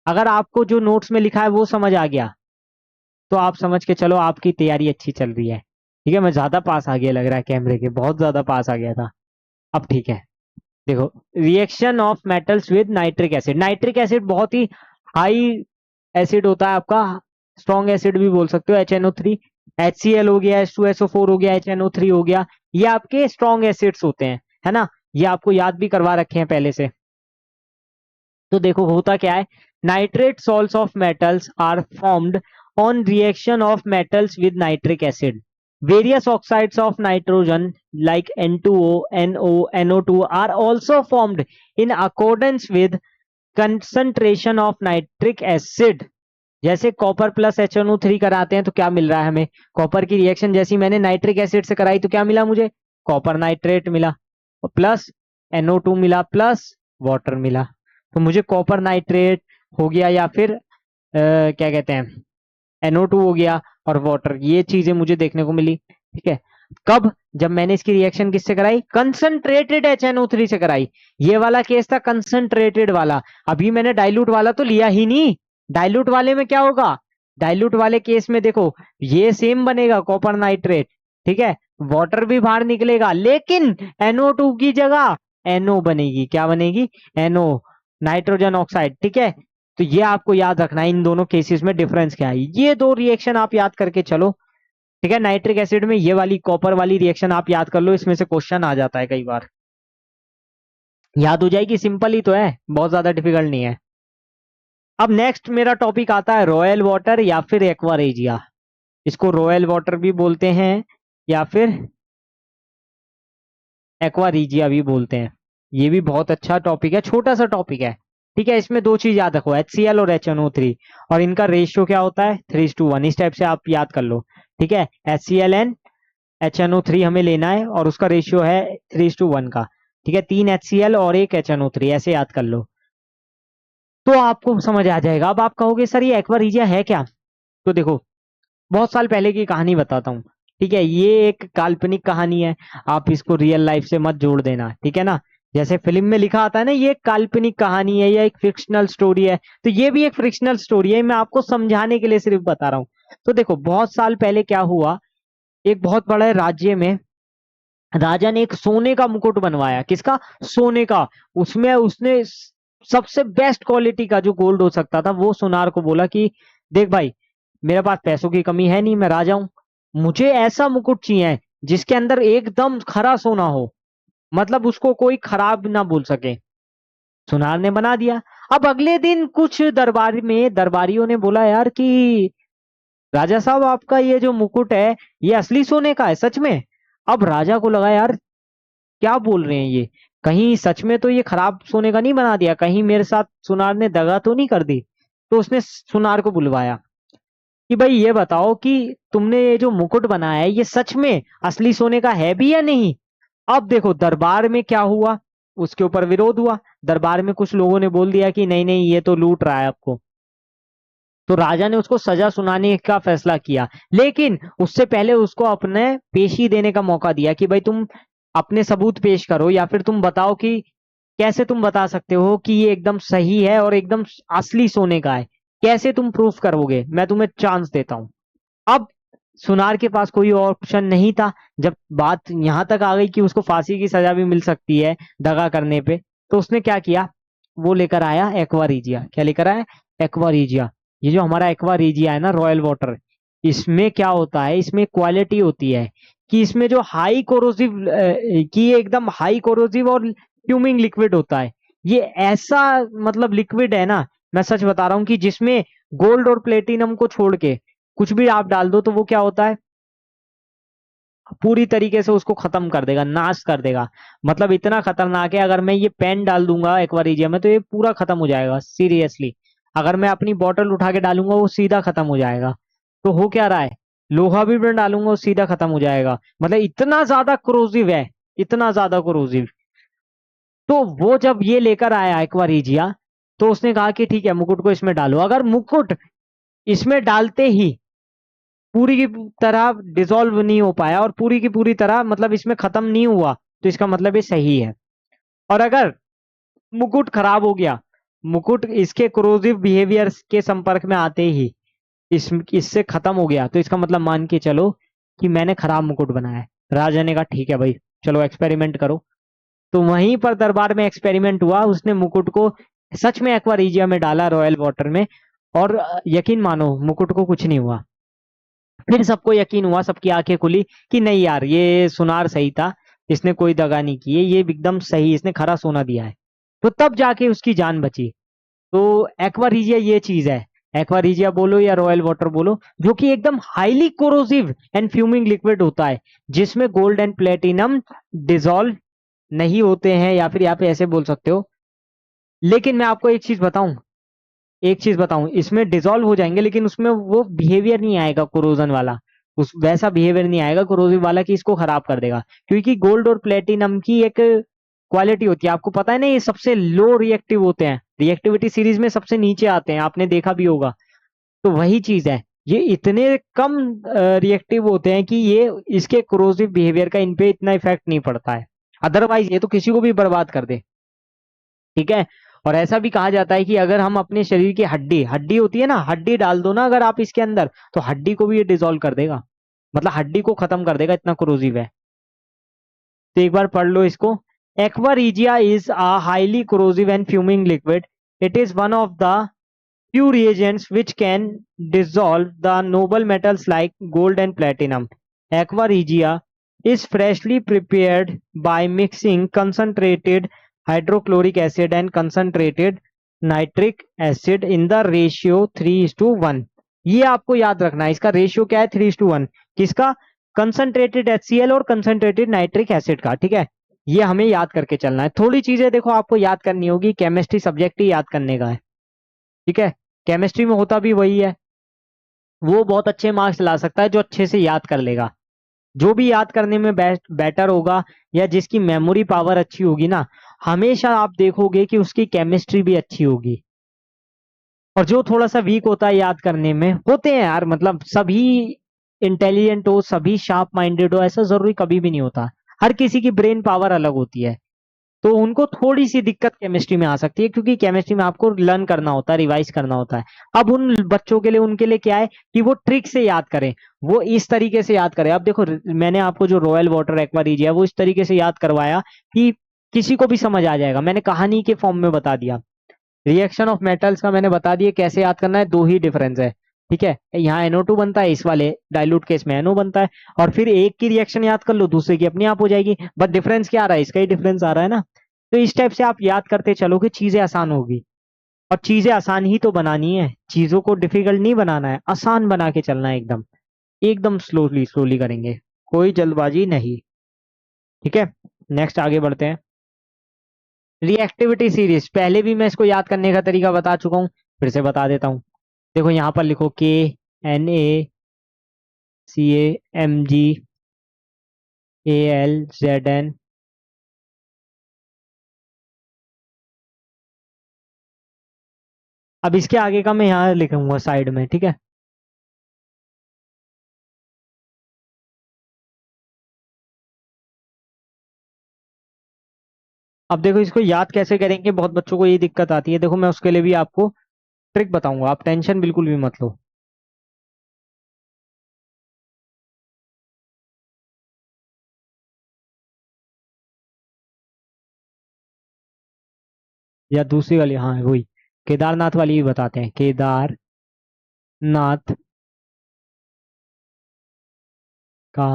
अगर आपको जो नोट्स में लिखा है वो समझ आ गया तो आप समझ के चलो आपकी तैयारी अच्छी चल रही है। ठीक है, मैं ज्यादा पास आ गया लग रहा है, कैमरे के बहुत ज्यादा पास आ गया था। अब ठीक है, देखो, reaction of metals with nitric acid. Nitric acid बहुत ही हाई एसिड होता है आपका, स्ट्रॉन्ग एसिड भी बोल सकते हो। HNO3, HCl हो गया, H2SO4 हो गया, HNO3 हो गया, ये आपके स्ट्रॉन्ग एसिड्स होते हैं, है ना। ये आपको याद भी करवा रखे हैं पहले से। तो देखो होता क्या है, nitrate salts of metals are formed on reaction of metals with nitric acid. Various oxides of nitrogen like N2O, NO, NO2 are also formed in accordance with concentration of nitric acid. जैसे copper plus HNO3 कराते हैं तो क्या मिल रहा है हमें, copper की reaction जैसी मैंने नाइट्रिक एसिड से कराई तो क्या मिला मुझे, कॉपर नाइट्रेट मिला, प्लस NO2 मिला, प्लस वाटर मिला। तो मुझे कॉपर नाइट्रेट हो गया या फिर क्या कहते हैं NO2 हो गया और वाटर, ये चीजें मुझे देखने को मिली। ठीक है, कब, जब मैंने इसकी रिएक्शन किससे कराई, कंसंट्रेटेड HNO3 से कराई। ये वाला केस था कंसंट्रेटेड वाला, अभी मैंने डाइल्यूट वाला तो लिया ही नहीं। डाइल्यूट वाले में क्या होगा, डाइल्यूट वाले केस में देखो ये सेम बनेगा कॉपर नाइट्रेट, ठीक है, वाटर भी बाहर निकलेगा, लेकिन NO2 की जगह NO बनेगी। क्या बनेगी, NO, नाइट्रोजन ऑक्साइड। ठीक है, तो ये आपको याद रखना है इन दोनों केसेस में डिफरेंस क्या है। ये दो रिएक्शन आप याद करके चलो। ठीक है, नाइट्रिक एसिड में ये वाली कॉपर वाली रिएक्शन आप याद कर लो, इसमें से क्वेश्चन आ जाता है कई बार, याद हो जाएगी, सिंपल ही तो है, बहुत ज्यादा डिफिकल्ट नहीं है। अब नेक्स्ट मेरा टॉपिक आता है रॉयल वाटर या फिर एक्वारेजिया। इसको रॉयल वाटर भी बोलते हैं या फिर एक्वारीजिया भी बोलते हैं। ये भी बहुत अच्छा टॉपिक है, छोटा सा टॉपिक है। ठीक है, इसमें दो चीज याद रखो, HCl और HNO3, और इनका रेशियो क्या होता है 3:1, इस टाइप से आप याद कर लो। ठीक है, HCl एंड HNO3 हमें लेना है और उसका रेशियो है 3:1 का। ठीक है, 3 HCl और 1 HNO3, ऐसे याद कर लो तो आपको समझ आ जाएगा। अब आप कहोगे सर ये एक्वारीजिया है क्या, तो देखो बहुत साल पहले की कहानी बताता हूँ। ठीक है, ये एक काल्पनिक कहानी है, आप इसको रियल लाइफ से मत जोड़ देना, ठीक है ना। जैसे फिल्म में लिखा आता है ना ये एक काल्पनिक कहानी है या एक फिक्शनल स्टोरी है, तो ये भी एक फिक्शनल स्टोरी है, मैं आपको समझाने के लिए सिर्फ बता रहा हूँ। तो देखो बहुत साल पहले क्या हुआ, एक बहुत बड़े राज्य में राजा ने एक सोने का मुकुट बनवाया। किसका, सोने का। उसमें उसने सबसे बेस्ट क्वालिटी का जो गोल्ड हो सकता था वो सुनार को बोला कि देख भाई, मेरे पास पैसों की कमी है नहीं, मैं राजा हूं, मुझे ऐसा मुकुट चाहिए जिसके अंदर एकदम खरा सोना हो, मतलब उसको कोई खराब ना बोल सके। सुनार ने बना दिया। अब अगले दिन कुछ दरबार में दरबारियों ने बोला यार कि राजा साहब आपका ये जो मुकुट है ये असली सोने का है सच में। अब राजा को लगा यार क्या बोल रहे हैं ये, कहीं सच में तो ये खराब सोने का नहीं बना दिया, कहीं मेरे साथ सुनार ने दगा तो नहीं कर दी। तो उसने सुनार को बुलवाया कि भाई ये बताओ कि तुमने ये जो मुकुट बनाया है ये सच में असली सोने का है भी या नहीं। अब देखो दरबार में क्या हुआ, उसके ऊपर विरोध हुआ। दरबार में कुछ लोगों ने बोल दिया कि नहीं नहीं ये तो लूट रहा है आपको। तो राजा ने उसको सजा सुनाने का फैसला किया, लेकिन उससे पहले उसको अपने पेशी देने का मौका दिया कि भाई तुम अपने सबूत पेश करो या फिर तुम बताओ कि कैसे तुम बता सकते हो कि ये एकदम सही है और एकदम असली सोने का है, कैसे तुम प्रूफ करोगे, मैं तुम्हें चांस देता हूं। अब सुनार के पास कोई ऑप्शन नहीं था, जब बात यहां तक आ गई कि उसको फांसी की सजा भी मिल सकती है दगा करने पे, तो उसने क्या किया, वो लेकर आया एक्वारीजिया। क्या लेकर आया, एक्वारीजिया। ये जो हमारा एक्वारीजिया है ना रॉयल वाटर, इसमें क्या होता है, इसमें क्वालिटी होती है कि इसमें जो हाई कोरोसिव कि ये एकदम हाई कोरोसिव और फ्यूमिंग लिक्विड होता है। ये ऐसा मतलब लिक्विड है ना, मैं सच बता रहा हूँ कि जिसमें गोल्ड और प्लेटिनम को छोड़ के कुछ भी आप डाल दो तो वो क्या होता है, पूरी तरीके से उसको खत्म कर देगा, नाश कर देगा। मतलब इतना खतरनाक है, अगर मैं ये पेन डाल दूंगा एक्वारिजियम में तो ये पूरा खत्म हो जाएगा सीरियसली। अगर मैं अपनी बोतल उठा के डालूंगा वो सीधा खत्म हो जाएगा। तो हो क्या रहा है, लोहा भी मैं डालूंगा वो सीधा खत्म हो जाएगा, मतलब इतना ज्यादा क्रोजिव है। इतना ज्यादा कोरोसिव। तो वो जब ये लेकर आया एक्वारीजिया, तो उसने कहा कि ठीक है मुकुट को इसमें डालो। अगर मुकुट इसमें डालते ही पूरी की तरह डिसॉल्व नहीं हो पाया और पूरी की पूरी तरह मतलब इसमें खत्म नहीं हुआ, तो इसका मतलब ये सही है। और अगर मुकुट खराब हो गया, मुकुट इसके क्रोजिव बिहेवियर के संपर्क में आते ही इससे खत्म हो गया, तो इसका मतलब मान के चलो कि मैंने खराब मुकुट बनाया है। राजा ने कहा ठीक है भाई, चलो एक्सपेरिमेंट करो। तो वहीं पर दरबार में एक्सपेरिमेंट हुआ, उसने मुकुट को सच में एक्वारीजिया में डाला, रॉयल वाटर में। और यकीन मानो मुकुट को कुछ नहीं हुआ। फिर सबको यकीन हुआ, सबकी आंखें खुली कि नहीं यार ये सुनार सही था, इसने कोई दगा नहीं की है, ये एकदम सही, इसने खरा सोना दिया है। तो तब जाके उसकी जान बची। तो एक्वारीजिया ये चीज है, एक्वारीजिया बोलो या रॉयल वाटर बोलो, जो कि एकदम highly corrosive and fuming liquid होता है, जिसमें गोल्ड एंड प्लेटिनम डिजोल्व नहीं होते हैं, या फिर यहाँ पे ऐसे बोल सकते हो। लेकिन मैं आपको एक चीज बताऊं, इसमें डिसॉल्व हो जाएंगे, लेकिन उसमें वो बिहेवियर नहीं आएगा कोरोजन वाला। उस वैसा बिहेवियर नहीं आएगा कोरोजिव वाला कि इसको खराब कर देगा। क्योंकि गोल्ड और प्लेटिनम की एक क्वालिटी होती है, आपको पता है ना, ये सबसे लो रिएक्टिव होते हैं, रिएक्टिविटी सीरीज में सबसे नीचे आते हैं, आपने देखा भी होगा। तो वही चीज है, ये इतने कम रिएक्टिव होते हैं कि ये इसके कोरोजिव बिहेवियर का इन पे इतना इफेक्ट नहीं पड़ता है। अदरवाइज ये तो किसी को भी बर्बाद कर दे। ठीक है। और ऐसा भी कहा जाता है कि अगर हम अपने शरीर की हड्डी हड्डी होती है ना, हड्डी डाल दो ना अगर आप इसके अंदर, तो हड्डी को भी ये डिसॉल्व कर देगा, मतलब हड्डी को खत्म कर देगा, इतना क्रोजिव है। तो एक बार पढ़ लो इसको। Aqua regia is a highly corrosive and fuming liquid. It is one of the few reagents which can dissolve the noble metals like gold and platinum. Aqua regia is freshly prepared by mixing concentrated hydrochloric acid and concentrated nitric acid in the ratio 3:1। ये आपको याद रखना है, इसका ratio क्या है, 3:1। किसका? Concentrated HCl और कंसंट्रेटेड नाइट्रिक एसिड का। ठीक है, ये हमें याद करके चलना है। थोड़ी चीजें देखो आपको याद करनी होगी, केमिस्ट्री सब्जेक्ट ही याद करने का है। ठीक है, केमिस्ट्री में होता भी वही है। वो बहुत अच्छे मार्क्स ला सकता है जो अच्छे से याद कर लेगा, जो भी याद करने में बेटर होगा, या जिसकी मेमोरी पावर अच्छी होगी ना, हमेशा आप देखोगे कि उसकी केमिस्ट्री भी अच्छी होगी। और जो थोड़ा सा वीक होता है याद करने में, होते हैं यार, मतलब सभी इंटेलिजेंट हो, सभी शार्प माइंडेड हो, ऐसा जरूरी कभी भी नहीं होता। हर किसी की ब्रेन पावर अलग होती है। तो उनको थोड़ी सी दिक्कत केमिस्ट्री में आ सकती है, क्योंकि केमिस्ट्री में आपको लर्न करना होता है, रिवाइज करना होता है। अब उन बच्चों के लिए, उनके लिए क्या है कि वो ट्रिक से याद करें, वो इस तरीके से याद करें। अब देखो, मैंने आपको जो रॉयल वाटर एक्वारीजिया वो इस तरीके से याद करवाया कि किसी को भी समझ आ जाएगा, मैंने कहानी के फॉर्म में बता दिया। रिएक्शन ऑफ मेटल्स का मैंने बता दिया कैसे याद करना है, दो ही डिफरेंस है। ठीक है, यहाँ NO2 बनता है, इस वाले डाइल्यूट केस में NO बनता है। और फिर एक की रिएक्शन याद कर लो, दूसरे की अपने आप हो जाएगी। बट डिफरेंस क्या आ रहा है, इसका ही डिफरेंस आ रहा है ना। तो इस टाइप से आप याद करते चलोगे, चीजें आसान होगी। और चीजें आसान ही तो बनानी है, चीजों को डिफिकल्ट नहीं बनाना है, आसान बना के चलना है एकदम। एकदम स्लोली स्लोली करेंगे, कोई जल्दबाजी नहीं। ठीक है, नेक्स्ट आगे बढ़ते हैं। रिएक्टिविटी सीरीज, पहले भी मैं इसको याद करने का तरीका बता चुका हूँ, फिर से बता देता हूँ। देखो यहाँ पर लिखो KNaClZn। अब इसके आगे का मैं यहाँ लिखूंगा साइड में। ठीक है, अब देखो इसको याद कैसे करेंगे, बहुत बच्चों को ये दिक्कत आती है। देखो मैं उसके लिए भी आपको ट्रिक बताऊंगा, आप टेंशन बिल्कुल भी मत लो। या दूसरी वाली, हाँ वही, केदारनाथ वाली भी बताते हैं। केदारनाथ का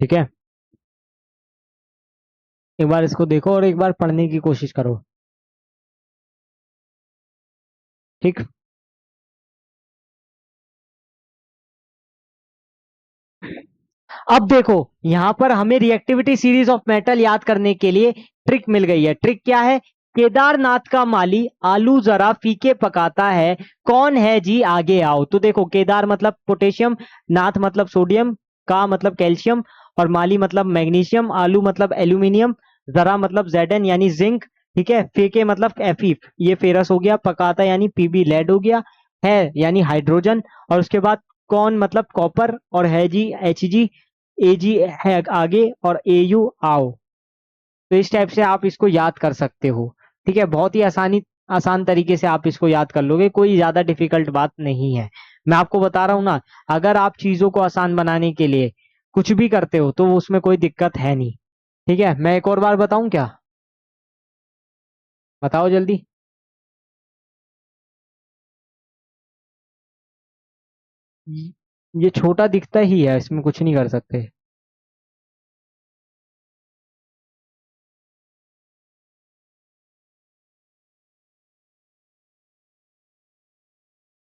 ठीक है, एक बार इसको देखो और एक बार पढ़ने की कोशिश करो। ठीक, अब देखो यहां पर हमें रिएक्टिविटी सीरीज ऑफ मेटल याद करने के लिए ट्रिक मिल गई है। ट्रिक क्या है? केदारनाथ का माली आलू जरा फीके पकाता है, कौन है जी आगे आओ। तो देखो केदार मतलब पोटेशियम, नाथ मतलब सोडियम, का मतलब कैल्शियम, और माली मतलब मैग्नीशियम, आलू मतलब एल्यूमिनियम, जरा मतलब जेडन यानी जिंक, ठीक है, फीके मतलब एफी ये फेरस हो गया, पकाता यानी पीबी लेड हो गया, है यानी हाइड्रोजन, और उसके बाद कौन मतलब कॉपर, और है जी एच जी, ए जी है आगे, और ए यू आओ। तो इस टाइप से आप इसको याद कर सकते हो। ठीक है, बहुत ही आसान तरीके से आप इसको याद कर लोगे, कोई ज्यादा डिफिकल्ट बात नहीं है। मैं आपको बता रहा हूं ना, अगर आप चीजों को आसान बनाने के लिए कुछ भी करते हो तो उसमें कोई दिक्कत है नहीं। ठीक है, मैं एक और बार बताऊं क्या? बताओ जल्दी। ये छोटा दिखता ही है, इसमें कुछ नहीं कर सकते।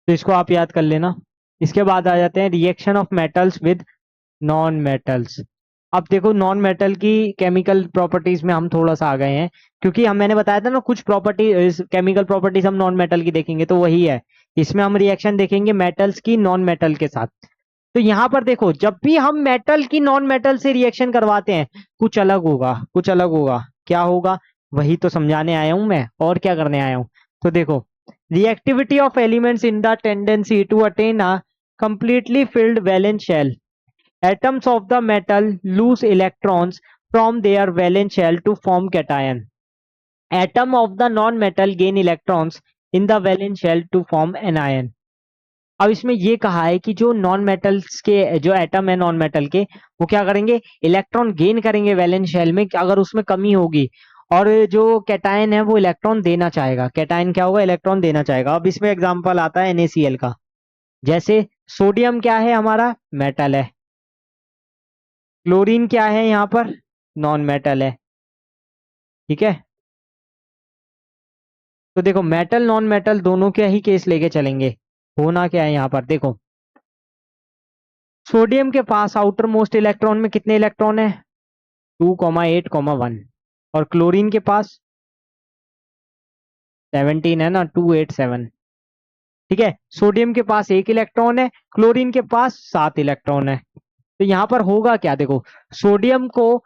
तो इसको आप याद कर लेना। इसके बाद आ जाते हैं reaction of metals with non metals. अब देखो नॉन मेटल की केमिकल प्रॉपर्टीज में हम थोड़ा सा आ गए हैं, क्योंकि हम मैंने बताया था ना कुछ प्रॉपर्टी केमिकल प्रॉपर्टीज हम नॉन मेटल की देखेंगे, तो वही है। इसमें हम रिएक्शन देखेंगे मेटल्स की नॉन मेटल के साथ। तो यहां पर देखो जब भी हम मेटल की नॉन मेटल से रिएक्शन करवाते हैं कुछ अलग होगा, कुछ अलग होगा। क्या होगा? वही तो समझाने आया हूं मैं, और क्या करने आया हूं। तो देखो, reactivity of elements in the tendency to attain a completely filled valence shell. Atoms of the metal lose electrons from their valence shell to form cation. Atom of the non-metal gain electrons in the valence shell to form anion. अब इसमें ये कहा है कि जो non metals के जो atom है नॉन मेटल के, वो क्या करेंगे? इलेक्ट्रॉन गेन करेंगे वैलेंस शेल में, अगर उसमें कमी होगी। और जो कैटायन है वो इलेक्ट्रॉन देना चाहेगा। कैटायन क्या होगा? इलेक्ट्रॉन देना चाहेगा। अब इसमें एग्जांपल आता है NaCl का। जैसे सोडियम क्या है हमारा? मेटल है। क्लोरीन क्या है यहाँ पर? नॉन मेटल है। ठीक है, तो देखो मेटल नॉन मेटल दोनों के ही केस लेके चलेंगे। होना क्या है यहाँ पर देखो, सोडियम के पास आउटर मोस्ट इलेक्ट्रॉन में कितने इलेक्ट्रॉन है? 2,8,1। और क्लोरीन के पास 17 है ना, 287। ठीक है, सोडियम के पास एक इलेक्ट्रॉन है, क्लोरीन के पास 7 इलेक्ट्रॉन है। तो यहाँ पर होगा क्या देखो, सोडियम को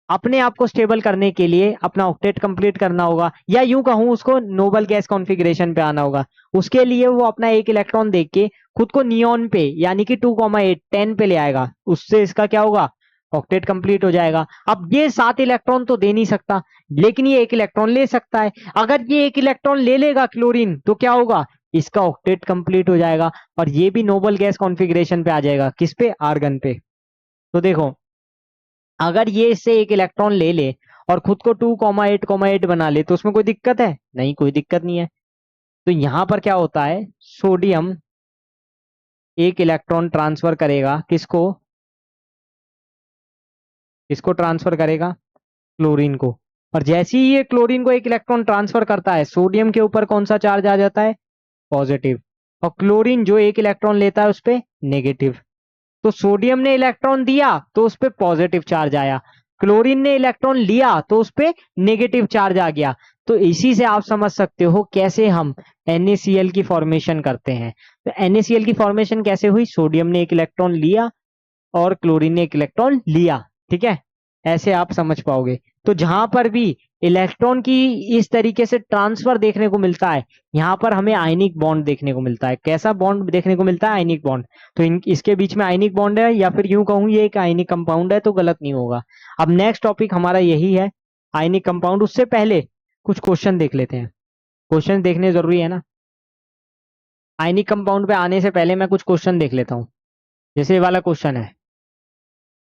अपने आप को स्टेबल करने के लिए अपना ऑक्टेट कंप्लीट करना होगा, या यूं कहूं उसको नोबल गैस कॉन्फ़िगरेशन पे आना होगा। उसके लिए वो अपना एक इलेक्ट्रॉन देख के खुद को नियॉन पे यानी कि 2,8 10 पे ले आएगा। उससे इसका क्या होगा? ऑक्टेट कंप्लीट हो जाएगा। अब ये 7 इलेक्ट्रॉन तो दे नहीं सकता, लेकिन ये एक इलेक्ट्रॉन ले सकता है। अगर ये एक इलेक्ट्रॉन ले लेगा क्लोरीन, तो क्या होगा? इसका ऑक्टेट कंप्लीट हो जाएगा, और ये भी नोबल गैस कॉन्फ़िगरेशन पे आ जाएगा। किस पे? आर्गन पे। तो देखो, अगर ये इससे एक इलेक्ट्रॉन ले ले और खुद को 2,8,8 बना ले, तो उसमें कोई दिक्कत है? नहीं, कोई दिक्कत नहीं है। तो यहां पर क्या होता है, सोडियम एक इलेक्ट्रॉन ट्रांसफर करेगा किसको? किसको ट्रांसफर करेगा? क्लोरीन को। और जैसे ही ये क्लोरीन को एक इलेक्ट्रॉन ट्रांसफर करता है, सोडियम के ऊपर कौन सा चार्ज आ जाता है? पॉजिटिव। और क्लोरीन जो एक इलेक्ट्रॉन लेता है उस पर नेगेटिव। तो सोडियम ने इलेक्ट्रॉन दिया तो उस पर पॉजिटिव चार्ज आया, क्लोरीन ने इलेक्ट्रॉन लिया तो उस पर नेगेटिव चार्ज आ गया। तो इसी से आप समझ सकते हो कैसे हम NaCl की फॉर्मेशन करते हैं। तो NaCl की फॉर्मेशन कैसे हुई? सोडियम ने एक इलेक्ट्रॉन लिया और क्लोरीन ने एक इलेक्ट्रॉन लिया। ठीक है, ऐसे आप समझ पाओगे। तो जहां पर भी इलेक्ट्रॉन की इस तरीके से ट्रांसफर देखने को मिलता है, यहाँ पर हमें आयनिक बॉन्ड देखने को मिलता है। कैसा बॉन्ड देखने को मिलता है? Ionic bond. तो इसके बीच में आयनिक बॉन्ड है, या फिर यूं कहूं ये एक आयनिक कंपाउंड है, तो गलत नहीं होगा। अब नेक्स्ट टॉपिक हमारा यही है, आयनिक कंपाउंड। उससे पहले कुछ क्वेश्चन देख लेते हैं। क्वेश्चन देखने जरूरी है ना। आयनिक कंपाउंड पे आने से पहले मैं कुछ क्वेश्चन देख लेता हूँ। जैसे ये वाला क्वेश्चन है,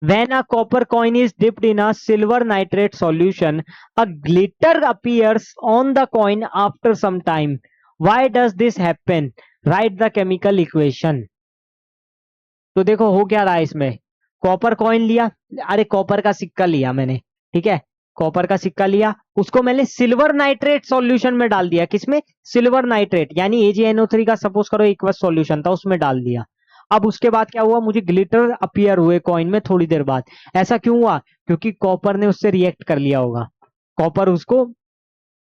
when a copper coin is dipped in a silver nitrate solution, a glitter appears on the coin after some time. Why does this happen? Write the chemical equation. तो देखो हो क्या रहा है इसमें, कॉपर कॉइन लिया, अरे कॉपर का सिक्का लिया मैंने, ठीक है, कॉपर का सिक्का लिया, उसको मैंने सिल्वर नाइट्रेट सॉल्यूशन में डाल दिया, किसमें, सिल्वर नाइट्रेट, यानी AgNO3 का सपोज करो एक्वस सॉल्यूशन था, उसमें डाल दिया। अब उसके बाद क्या हुआ, मुझे ग्लिटर अपीयर हुए कॉइन में थोड़ी देर बाद। ऐसा क्यों हुआ, क्योंकि कॉपर ने उससे रिएक्ट कर लिया होगा, कॉपर उसको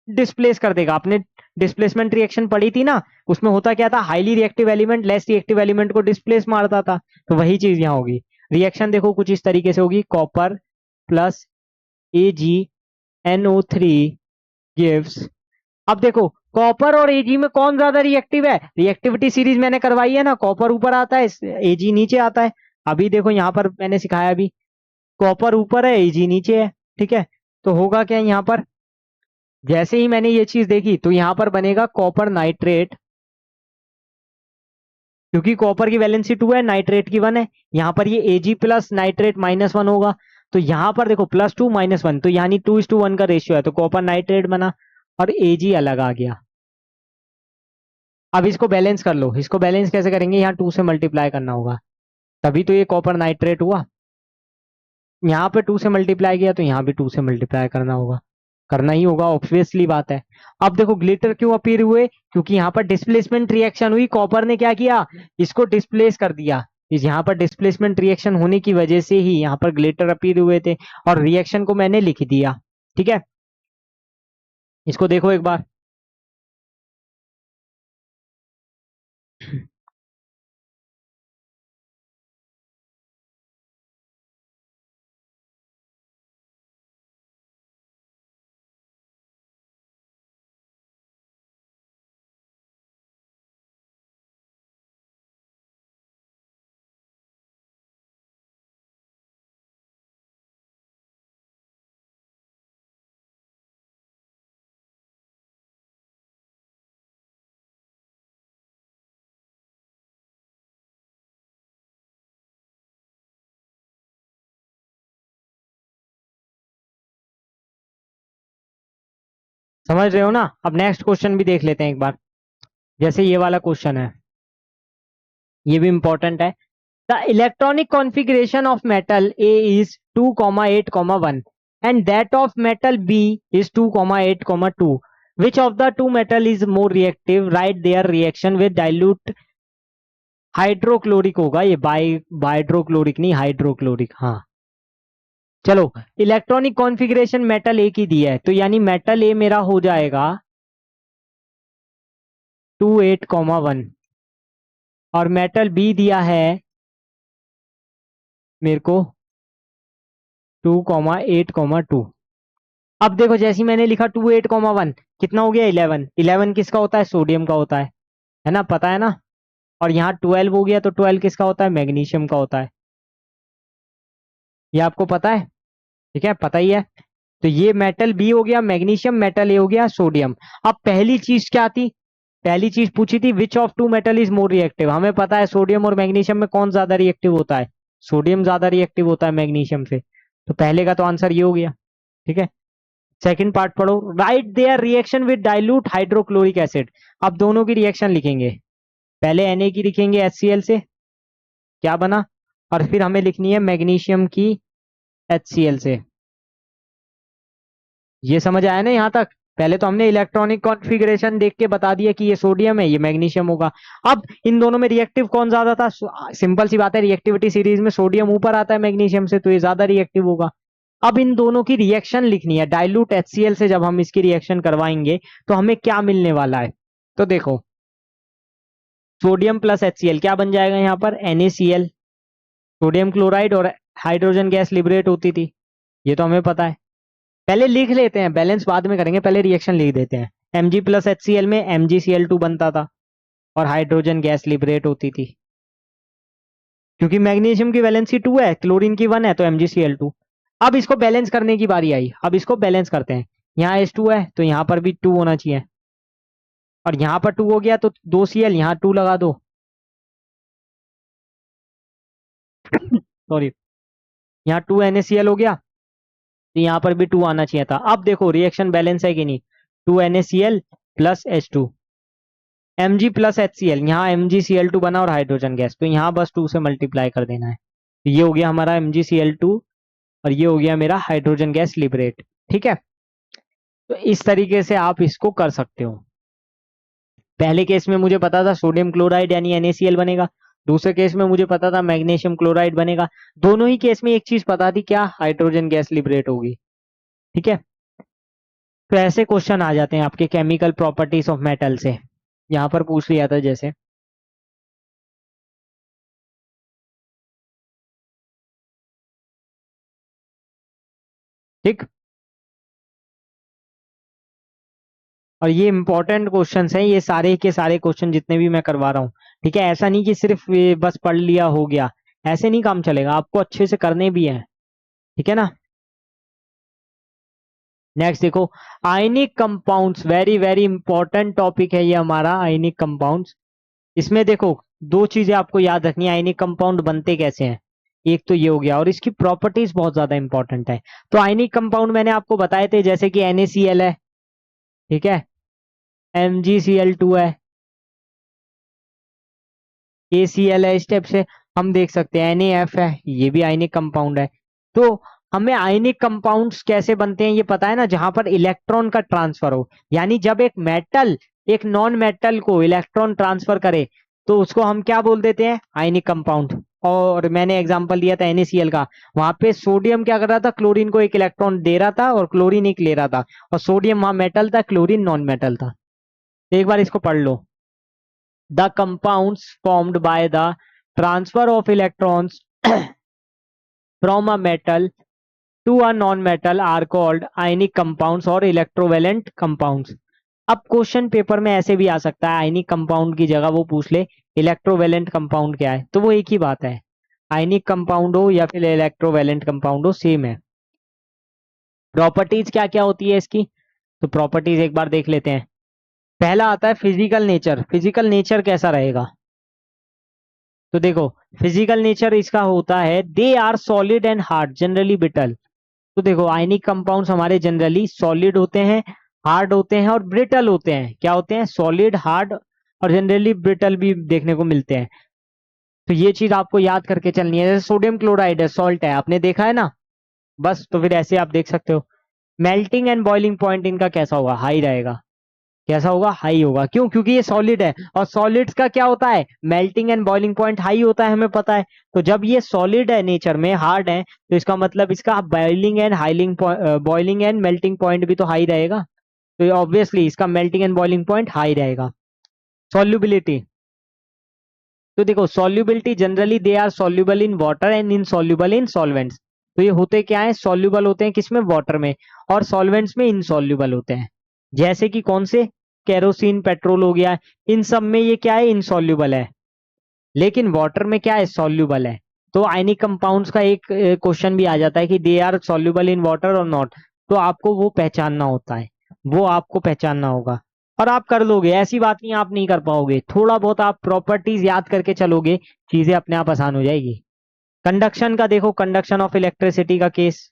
डिस्प्लेस कर देगा। आपने डिस्प्लेसमेंट रिएक्शन पढ़ी थी ना, उसमें होता क्या था, highly reactive element less reactive element को डिस्प्लेस मारता था, तो वही चीज यहाँ होगी। रिएक्शन देखो कुछ इस तरीके से होगी, कॉपर प्लस AgNO3 गिव्स, अब देखो कॉपर और Ag में कौन ज्यादा रिएक्टिव है, रिएक्टिविटी सीरीज मैंने करवाई है ना, कॉपर ऊपर आता है, Ag नीचे आता है। अभी देखो यहाँ पर मैंने सिखाया, अभी कॉपर ऊपर है, Ag नीचे है, ठीक है, तो होगा क्या यहाँ पर, जैसे ही मैंने ये चीज देखी तो यहाँ पर बनेगा कॉपर नाइट्रेट, क्योंकि कॉपर की वैलेंसी 2 है, नाइट्रेट की 1 है, यहाँ पर ये Ag प्लस नाइट्रेट -1 होगा, तो यहाँ पर देखो +2 -1, तो यानी 2:1 का रेशियो है, तो कॉपर नाइट्रेट बना और Ag अलग आ गया। अब इसको बैलेंस कर लो, इसको बैलेंस कैसे करेंगे, यहाँ 2 से मल्टीप्लाई करना होगा, तभी तो ये कॉपर नाइट्रेट हुआ। यहाँ पे 2 से मल्टीप्लाई किया तो यहाँ भी 2 से मल्टीप्लाई करना होगा, करना ही होगा, ऑब्वियसली बात है। अब देखो ग्लिटर क्यों अपीयर हुए, क्योंकि यहाँ पर डिस्प्लेसमेंट रिएक्शन हुई, कॉपर ने क्या किया, इसको डिस्प्लेस कर दिया, इस यहाँ पर डिस्प्लेसमेंट रिएक्शन होने की वजह से ही यहाँ पर ग्लिटर अपीयर हुए थे, और रिएक्शन को मैंने लिख दिया, ठीक है। इसको देखो एक बार, समझ रहे हो ना। अब नेक्स्ट क्वेश्चन भी देख लेते हैं एक बार, जैसे ये वाला क्वेश्चन है, ये भी इंपॉर्टेंट है। The electronic configuration of metal A is 2,8,1 and that of metal B is 2,8,2. Which of the two metal is more reactive? Write their reaction with dilute hydrochloric होगा ये, बाइड्रोक्लोरिक नहीं, हाइड्रोक्लोरिक, हाँ। चलो, इलेक्ट्रॉनिक कॉन्फ़िगरेशन मेटल ए की दी है, तो यानी metal ए मेरा हो जाएगा 2,8,1 और मेटल बी दिया है मेरे को 2,8,2। अब देखो जैसे ही मैंने लिखा 2,8,1 कितना हो गया, 11, 11 किसका होता है, सोडियम का होता है ना, पता है ना। और यहाँ 12 हो गया, तो 12 किसका होता है, मैग्नीशियम का होता है, ये आपको पता है, ठीक है, पता ही है। तो ये मेटल बी हो गया मैग्नीशियम, मेटल ए हो गया सोडियम। अब पहली चीज क्या थी, पहली चीज पूछी थी which of two metal is more reactive, हमें पता है सोडियम और मैग्नीशियम में कौन ज्यादा रिएक्टिव होता है, सोडियम ज्यादा रिएक्टिव होता है मैग्नीशियम से, तो पहले का तो आंसर ये हो गया, ठीक है। सेकंड पार्ट पढ़ो, right their reaction with dilute hydrochloric acid. अब दोनों की रिएक्शन लिखेंगे, पहले Na की लिखेंगे HCl से, क्या बना, और फिर हमें लिखनी है मैग्नीशियम की HCl से। ये समझ आया ना यहाँ तक, पहले तो हमने इलेक्ट्रॉनिक कॉन्फ़िगरेशन देख के बता दिया कि ये सोडियम है, ये मैग्नीशियम होगा। अब इन दोनों में रिएक्टिव कौन ज्यादा था, सिंपल सी बात है, रिएक्टिविटी सीरीज में सोडियम ऊपर आता है मैग्नीशियम से, तो ये ज्यादा रिएक्टिव होगा। अब इन दोनों की रिएक्शन लिखनी है, डाइल्यूट HCl से जब हम इसकी रिएक्शन करवाएंगे तो हमें क्या मिलने वाला है, तो देखो सोडियम प्लस HCl क्या बन जाएगा, यहाँ पर NaCl, सोडियम क्लोराइड और हाइड्रोजन गैस लिबरेट होती थी, ये तो हमें पता है। पहले लिख लेते हैं, बैलेंस बाद में करेंगे, पहले रिएक्शन लिख देते हैं। Mg प्लस HCl में MgCl2 बनता था और हाइड्रोजन गैस लिबरेट होती थी, क्योंकि मैग्नीशियम की वैलेंसी 2 है, क्लोरीन की 1 है, तो MgCl2। अब इसको बैलेंस करने की बारी आई, अब इसको बैलेंस करते हैं, यहाँ H2 है तो यहाँ पर भी 2 होना चाहिए, और यहाँ पर 2 हो गया तो 2Cl, यहाँ 2 लगा दो, सॉरी, यहाँ 2 NaCl हो गया, तो यहाँ पर भी 2 आना चाहिए था। अब देखो रिएक्शन बैलेंस है कि नहीं, 2 NaCl plus H2, Mg plus HCl, यहाँ MgCl2 बना और हाइड्रोजन गैस, तो यहाँ बस 2 से मल्टीप्लाई कर देना है, तो ये हो गया हमारा MgCl2 और ये हो गया मेरा हाइड्रोजन गैस लिबरेट। ठीक है, तो इस तरीके से आप इसको कर सकते हो। पहले केस में मुझे पता था सोडियम क्लोराइड यानी NaCl बनेगा, दूसरे केस में मुझे पता था मैग्नीशियम क्लोराइड बनेगा। दोनों ही केस में एक चीज पता थी, क्या? हाइड्रोजन गैस लिबरेट होगी। ठीक है, तो ऐसे क्वेश्चन आ जाते हैं आपके केमिकल प्रॉपर्टीज ऑफ मेटल से। यहाँ पर पूछ लिया था जैसे, ठीक। और ये इंपॉर्टेंट क्वेश्चंस हैं, ये सारे के सारे क्वेश्चन जितने भी मैं करवा रहा हूँ। ठीक है, ऐसा नहीं कि सिर्फ ये बस पढ़ लिया हो गया, ऐसे नहीं काम चलेगा, आपको अच्छे से करने भी हैं। ठीक है ना। नेक्स्ट देखो, ionic compounds, very very important topic है ये हमारा, आयनिक कंपाउंड्स। इसमें देखो दो चीजें आपको याद रखनी है, आयनिक कंपाउंड बनते कैसे हैं। एक तो ये हो गया, और इसकी प्रॉपर्टीज बहुत ज्यादा इंपॉर्टेंट है। तो आयनिक कंपाउंड मैंने आपको बताए थे, जैसे कि NaCl है, ठीक है, MgCl2 है, KCl है। इस टाइप से हम देख सकते हैं, NaF है, ये भी आयनिक कंपाउंड है। तो हमें आयनिक कंपाउंड्स कैसे बनते हैं ये पता है ना, जहां पर इलेक्ट्रॉन का ट्रांसफर हो, यानी जब एक मेटल एक नॉन मेटल को इलेक्ट्रॉन ट्रांसफर करे तो उसको हम क्या बोल देते हैं? Ionic compound. और मैंने एग्जांपल दिया था NaCl का, वहां पे सोडियम क्या कर रहा था? क्लोरीन को एक इलेक्ट्रॉन दे रहा था और क्लोरीन एक ले रहा था, और सोडियम वहां मेटल था, क्लोरीन नॉन मेटल था। एक बार इसको पढ़ लो, the compounds formed by the transfer of electrons from a metal to a non-metal are called ionic compounds और electrovalent compounds। अब क्वेश्चन पेपर में ऐसे भी आ सकता है, आयनिक कंपाउंड की जगह वो पूछ ले इलेक्ट्रोवेलेंट कंपाउंड क्या है, तो वो एक ही बात है, आयनिक कंपाउंड हो या फिर इलेक्ट्रोवेलेंट कंपाउंड हो, सेम है। प्रॉपर्टीज क्या क्या होती है इसकी, तो प्रॉपर्टीज एक बार देख लेते हैं। पहला आता है फिजिकल नेचर। फिजिकल नेचर कैसा रहेगा, तो देखो फिजिकल नेचर इसका होता है, they are solid and hard generally brittle. तो देखो आयनिक कंपाउंड्स हमारे जनरली सॉलिड होते हैं, हार्ड होते हैं और ब्रिटल होते हैं। क्या होते हैं? सॉलिड, हार्ड और जनरली ब्रिटल भी देखने को मिलते हैं। तो ये चीज आपको याद करके चलनी है। जैसे सोडियम क्लोराइड है, सॉल्ट है, आपने देखा है ना, बस तो फिर ऐसे आप देख सकते हो। मेल्टिंग एंड बॉइलिंग पॉइंट इनका कैसा होगा? हाई रहेगा। कैसा होगा? हाई होगा। क्यों? क्योंकि ये सॉलिड है, और सॉलिड्स का क्या होता है? Melting and boiling point high होता है, हमें पता है। तो जब ये सॉलिड है नेचर में, हार्ड है, तो इसका मतलब इसका बॉइलिंग एंड मेल्टिंग पॉइंट भी तो हाई रहेगा। तो ऑब्वियसली इसका melting and boiling point high रहेगा। सॉल्युबिलिटी, तो देखो solubility generally they are soluble in water and insoluble in solvents. तो ये होते क्या है? सॉल्युबल होते हैं किसमें? वाटर में, और सॉल्वेंट्स में इनसॉल्युबल होते हैं। जैसे कि कौन से? केरोसिन, पेट्रोल हो गया, इन सब में ये क्या है? इनसॉल्युबल है, लेकिन वाटर में क्या है? सॉल्युबल है। तो आयनिक कंपाउंड्स का एक क्वेश्चन भी आ जाता है कि they are soluble in water और नॉट। तो आपको वो पहचानना होता है, वो आपको पहचानना होगा, और आप कर लोगे। ऐसी बात नहीं आप नहीं कर पाओगे, थोड़ा बहुत आप प्रॉपर्टीज याद करके चलोगे, चीजें अपने आप आसान हो जाएगी। कंडक्शन का देखो, कंडक्शन ऑफ इलेक्ट्रिसिटी का केस,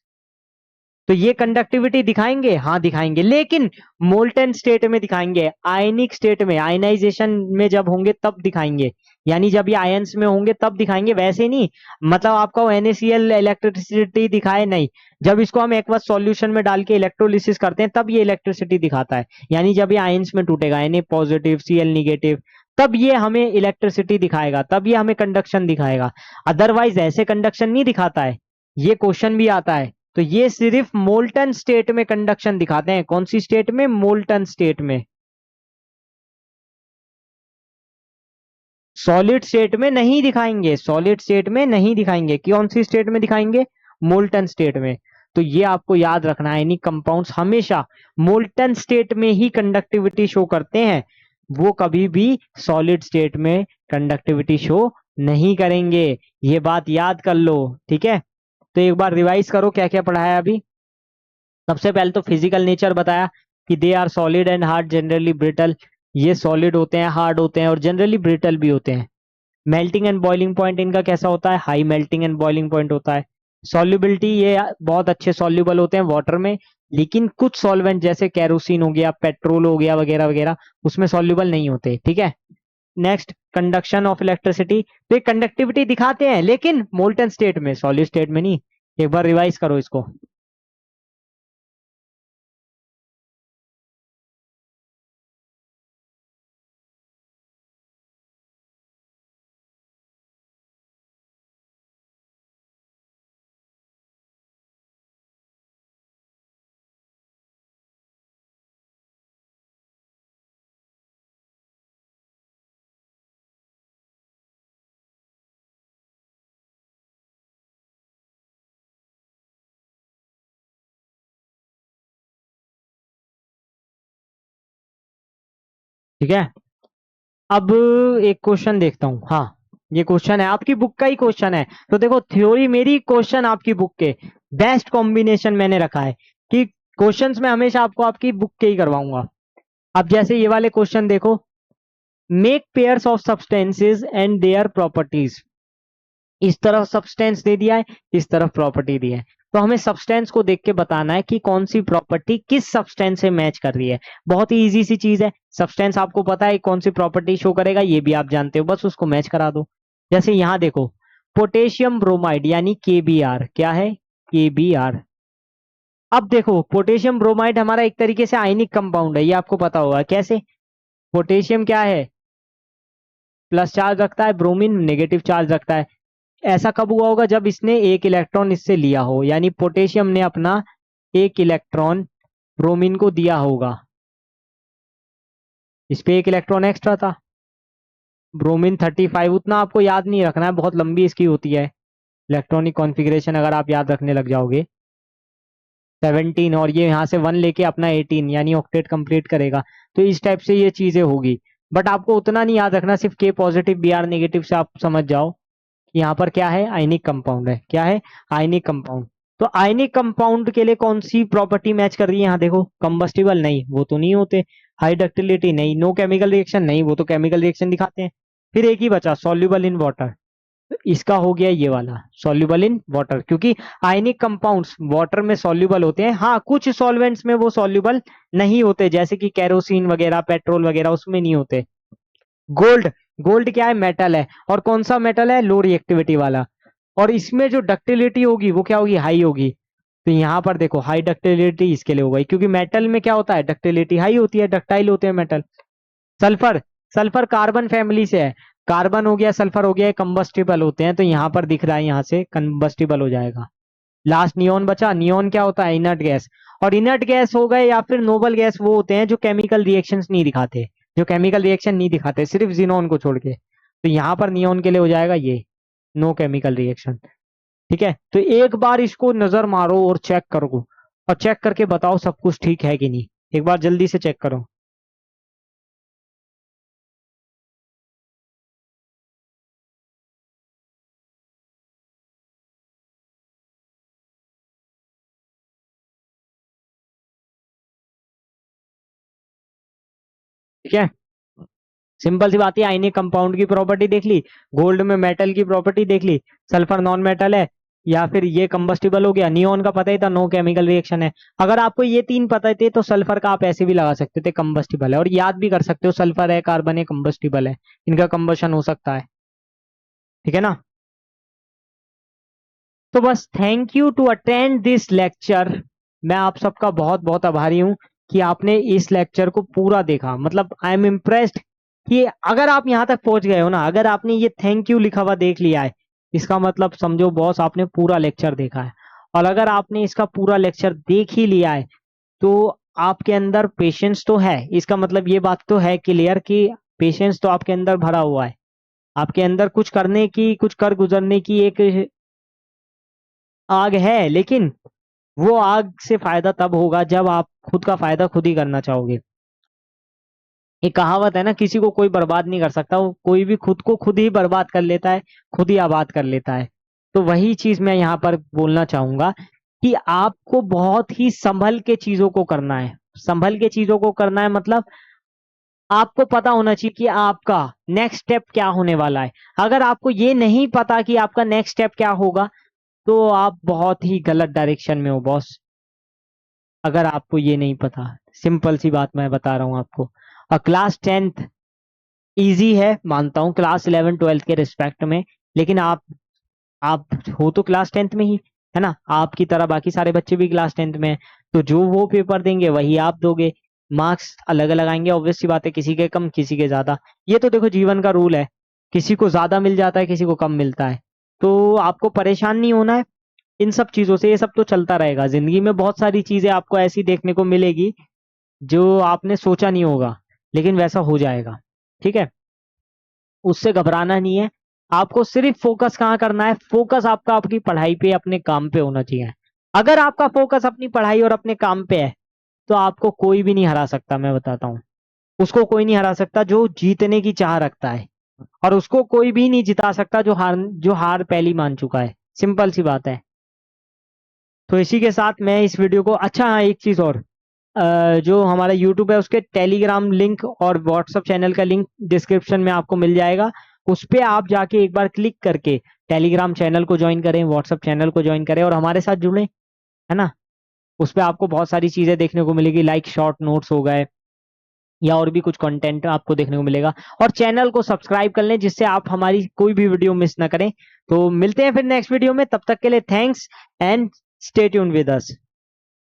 तो ये कंडक्टिविटी दिखाएंगे, हाँ दिखाएंगे, लेकिन मोल्टेन स्टेट में दिखाएंगे, आयनिक स्टेट में, आयनाइजेशन में जब होंगे तब दिखाएंगे, यानी जब ये आयंस में होंगे तब दिखाएंगे, वैसे नहीं। मतलब आपका NaCl इलेक्ट्रिसिटी दिखाए नहीं, जब इसको हम एक्वस सॉल्यूशन में डाल के इलेक्ट्रोलिसिस करते हैं तब ये इलेक्ट्रिसिटी दिखाता है, यानी जब ये आयंस में टूटेगा, Na पॉजिटिव Cl निगेटिव, तब ये हमें इलेक्ट्रिसिटी दिखाएगा, तब ये हमें कंडक्शन दिखाएगा। अदरवाइज ऐसे कंडक्शन नहीं दिखाता है। ये क्वेश्चन भी आता है, तो ये सिर्फ मोल्टन स्टेट में कंडक्शन दिखाते हैं। कौन सी स्टेट में? मोल्टन स्टेट में। सॉलिड स्टेट में नहीं दिखाएंगे, सॉलिड स्टेट में नहीं दिखाएंगे। कौन सी स्टेट में दिखाएंगे? मोल्टन स्टेट में। तो ये आपको याद रखना है, यानी कंपाउंड्स हमेशा मोल्टन स्टेट में ही कंडक्टिविटी शो करते हैं, वो कभी भी सॉलिड स्टेट में कंडक्टिविटी शो नहीं करेंगे। ये बात याद कर लो, ठीक है। तो एक बार रिवाइज करो क्या क्या पढ़ा है अभी। सबसे पहले तो फिजिकल नेचर बताया कि they are solid and hard generally brittle, ये सॉलिड होते हैं, हार्ड होते हैं और जनरली ब्रिटल भी होते हैं। मेल्टिंग एंड बॉइलिंग पॉइंट इनका कैसा होता है? High melting and boiling point होता है। सॉल्युबिलिटी, ये बहुत अच्छे सॉल्युबल होते हैं वाटर में, लेकिन कुछ सॉल्वेंट जैसे कैरोसिन हो गया, पेट्रोल हो गया, वगैरह वगैरह, उसमें सॉल्युबल नहीं होते, ठीक है। नेक्स्ट, कंडक्शन ऑफ इलेक्ट्रिसिटी, तो ये कंडक्टिविटी दिखाते हैं लेकिन मोल्टन स्टेट में, सॉलिड स्टेट में नहीं। एक बार रिवाइज करो इसको। ठीक है, अब एक क्वेश्चन देखता हूं। हाँ, ये क्वेश्चन है आपकी बुक का ही क्वेश्चन है। तो देखो, थ्योरी मेरी, क्वेश्चन आपकी बुक के, बेस्ट कॉम्बिनेशन मैंने रखा है कि क्वेश्चंस में हमेशा आपको आपकी बुक के ही करवाऊंगा। अब जैसे ये वाले क्वेश्चन देखो, make pairs of substances and their properties. इस तरफ सब्सटेंस दे दिया है, इस तरफ प्रॉपर्टी दी है, तो हमें सब्सटेंस को देख के बताना है कि कौन सी प्रॉपर्टी किस सब्सटेंस से मैच कर रही है। बहुत ही इजी सी चीज है, सब्सटेंस आपको पता है कौन सी प्रॉपर्टी शो करेगा, ये भी आप जानते हो, बस उसको मैच करा दो। जैसे यहां देखो, पोटेशियम ब्रोमाइड यानी KBr, क्या है, KBr। अब देखो, पोटेशियम ब्रोमाइड हमारा एक तरीके से आयनिक कंपाउंड है, ये आपको पता होगा कैसे। पोटेशियम क्या है, प्लस चार्ज रखता है, ब्रोमीन नेगेटिव चार्ज रखता है। ऐसा कब हुआ होगा, जब इसने एक इलेक्ट्रॉन इससे लिया हो, यानी पोटेशियम ने अपना एक इलेक्ट्रॉन ब्रोमीन को दिया होगा, इस पे एक इलेक्ट्रॉन एक्स्ट्रा था। ब्रोमीन 35, उतना आपको याद नहीं रखना है, बहुत लंबी इसकी होती है इलेक्ट्रॉनिक कॉन्फ़िगरेशन, अगर आप याद रखने लग जाओगे। 17, और ये यहाँ से 1 लेके अपना 18 यानी ऑक्टेट कंप्लीट करेगा, तो इस टाइप से ये चीजें होगी। बट आपको उतना नहीं याद रखना, सिर्फ K पॉजिटिव Br नेगेटिव से आप समझ जाओ कि यहाँ पर क्या है, आयनिक कंपाउंड है। क्या है, आयनिक कंपाउंड। तो आयनिक कंपाउंड के लिए कौन सी प्रॉपर्टी मैच कर रही है, यहाँ देखो, कंबस्टिबल नहीं, वो तो नहीं होते। हाई डक्टिलिटी नहीं, नो केमिकल रिएक्शन नहीं, वो तो केमिकल रिएक्शन दिखाते हैं। फिर एक ही बचा, सॉल्युबल इन वाटर। तो इसका हो गया ये वाला, सॉल्युबल इन वाटर, क्योंकि आयनिक कंपाउंड्स वाटर में सॉल्युबल होते हैं। हाँ, कुछ सॉल्वेंट्स में वो सॉल्युबल नहीं होते, जैसे कि कैरोसिन वगैरह, पेट्रोल वगैरह, उसमें नहीं होते। गोल्ड, गोल्ड क्या है, मेटल है, और कौन सा मेटल है, लो रिएक्टिविटी वाला। और इसमें जो डक्टिलिटी होगी वो क्या होगी, हाई होगी। तो यहाँ पर देखो, हाई डक्टिलिटी इसके लिए हो गई, क्योंकि मेटल में क्या होता है, डक्टिलिटी हाई होती है, डक्टाइल होते हैं metal. Sulphur, sulphur carbon family से है, कार्बन हो गया, सल्फर हो गया, कंबस्टिबल होते हैं, तो यहाँ पर दिख रहा है, यहाँ से कंबस्टिबल हो जाएगा। लास्ट नियोन बचा, नियोन क्या होता है, इनर्ट गैस। और इनर्ट गैस हो गए या फिर नोबल गैस, वो होते हैं जो केमिकल रिएक्शंस नहीं दिखाते, जो केमिकल रिएक्शन नहीं दिखाते, सिर्फ जिनोन को छोड़ के। तो यहाँ पर नियोन के लिए हो जाएगा ये, नो केमिकल रिएक्शन। ठीक है, तो एक बार इसको नजर मारो और चेक करो, और चेक करके बताओ सब कुछ ठीक है कि नहीं। एक बार जल्दी से चेक करो। ठीक है, सिंपल सी बात है, आयनिक कंपाउंड की प्रॉपर्टी देख ली, गोल्ड में मेटल की प्रॉपर्टी देख ली, सल्फर नॉन मेटल है, या फिर ये कंबस्टिबल हो गया, नियोन का पता ही था, नो केमिकल रिएक्शन है। अगर आपको ये तीन पता थे तो सल्फर का आप ऐसे भी लगा सकते थे, कंबस्टिबल है, और याद भी कर सकते हो, सल्फर है, कार्बन है, कंबस्टिबल है, इनका कंबशन हो सकता है। ठीक है ना। तो बस, thank you to attend this lecture. मैं आप सबका बहुत बहुत आभारी हूं कि आपने इस लेक्चर को पूरा देखा, मतलब आई एम इम्प्रेस्ड कि अगर आप यहां तक पहुंच गए हो ना, अगर आपने ये थैंक यू लिखा हुआ देख लिया है, इसका मतलब समझो बॉस आपने पूरा लेक्चर देखा है। और अगर आपने इसका पूरा लेक्चर देख ही लिया है, तो आपके अंदर पेशेंस तो है, इसका मतलब ये बात तो है क्लियर कि पेशेंस तो आपके अंदर भरा हुआ है, आपके अंदर कुछ करने की, कुछ कर गुजरने की एक आग है। लेकिन वो आग से फायदा तब होगा जब आप खुद का फायदा खुद ही करना चाहोगे। एक कहावत है ना, किसी को कोई बर्बाद नहीं कर सकता, वो कोई भी खुद को खुद ही बर्बाद कर लेता है, खुद ही आबाद कर लेता है। तो वही चीज मैं यहाँ पर बोलना चाहूंगा कि आपको बहुत ही संभल के चीजों को करना है। संभल के चीजों को करना है मतलब आपको पता होना चाहिए कि आपका नेक्स्ट स्टेप क्या होने वाला है। अगर आपको ये नहीं पता कि आपका नेक्स्ट स्टेप क्या होगा, तो आप बहुत ही गलत डायरेक्शन में हो बॉस। अगर आपको ये नहीं पता, सिंपल सी बात मैं बता रहा हूँ आपको। और क्लास 10th इजी है मानता हूँ क्लास 11 12 के रिस्पेक्ट में, लेकिन आप हो तो क्लास 10th में ही, है ना। आपकी तरह बाकी सारे बच्चे भी क्लास 10th में हैं, तो जो वो पेपर देंगे वही आप दोगे। मार्क्स अलग अलग आएंगे, ऑब्वियस सी बात है, किसी के कम किसी के ज्यादा। ये तो देखो जीवन का रूल है, किसी को ज्यादा मिल जाता है, किसी को कम मिलता है। तो आपको परेशान नहीं होना है इन सब चीजों से, ये सब तो चलता रहेगा। जिंदगी में बहुत सारी चीजें आपको ऐसी देखने को मिलेगी जो आपने सोचा नहीं होगा, लेकिन वैसा हो जाएगा, ठीक है। उससे घबराना नहीं है। आपको सिर्फ फोकस कहाँ करना है, फोकस आपका आपकी पढ़ाई पे, अपने काम पे होना चाहिए। अगर आपका फोकस अपनी पढ़ाई और अपने काम पे है, तो आपको कोई भी नहीं हरा सकता। मैं बताता हूँ, उसको कोई नहीं हरा सकता जो जीतने की चाह रखता है, और उसको कोई भी नहीं जिता सकता जो हार पहली मान चुका है। सिंपल सी बात है। तो इसी के साथ मैं इस वीडियो को, अच्छा हाँ एक चीज और, जो हमारा यूट्यूब है उसके टेलीग्राम लिंक और व्हाट्सएप चैनल का लिंक डिस्क्रिप्शन में आपको मिल जाएगा। उस पे आप जाके एक बार क्लिक करके टेलीग्राम चैनल को ज्वाइन करें, व्हाट्सएप चैनल को ज्वाइन करें और हमारे साथ जुड़ें, है ना। उस पे आपको बहुत सारी चीजें देखने को मिलेगी, लाइक शॉर्ट नोट्स हो गए या और भी कुछ कंटेंट आपको देखने को मिलेगा। और चैनल को सब्सक्राइब कर लें जिससे आप हमारी कोई भी वीडियो मिस ना करें। तो मिलते हैं फिर नेक्स्ट वीडियो में, तब तक के लिए thanks and stay tuned with us.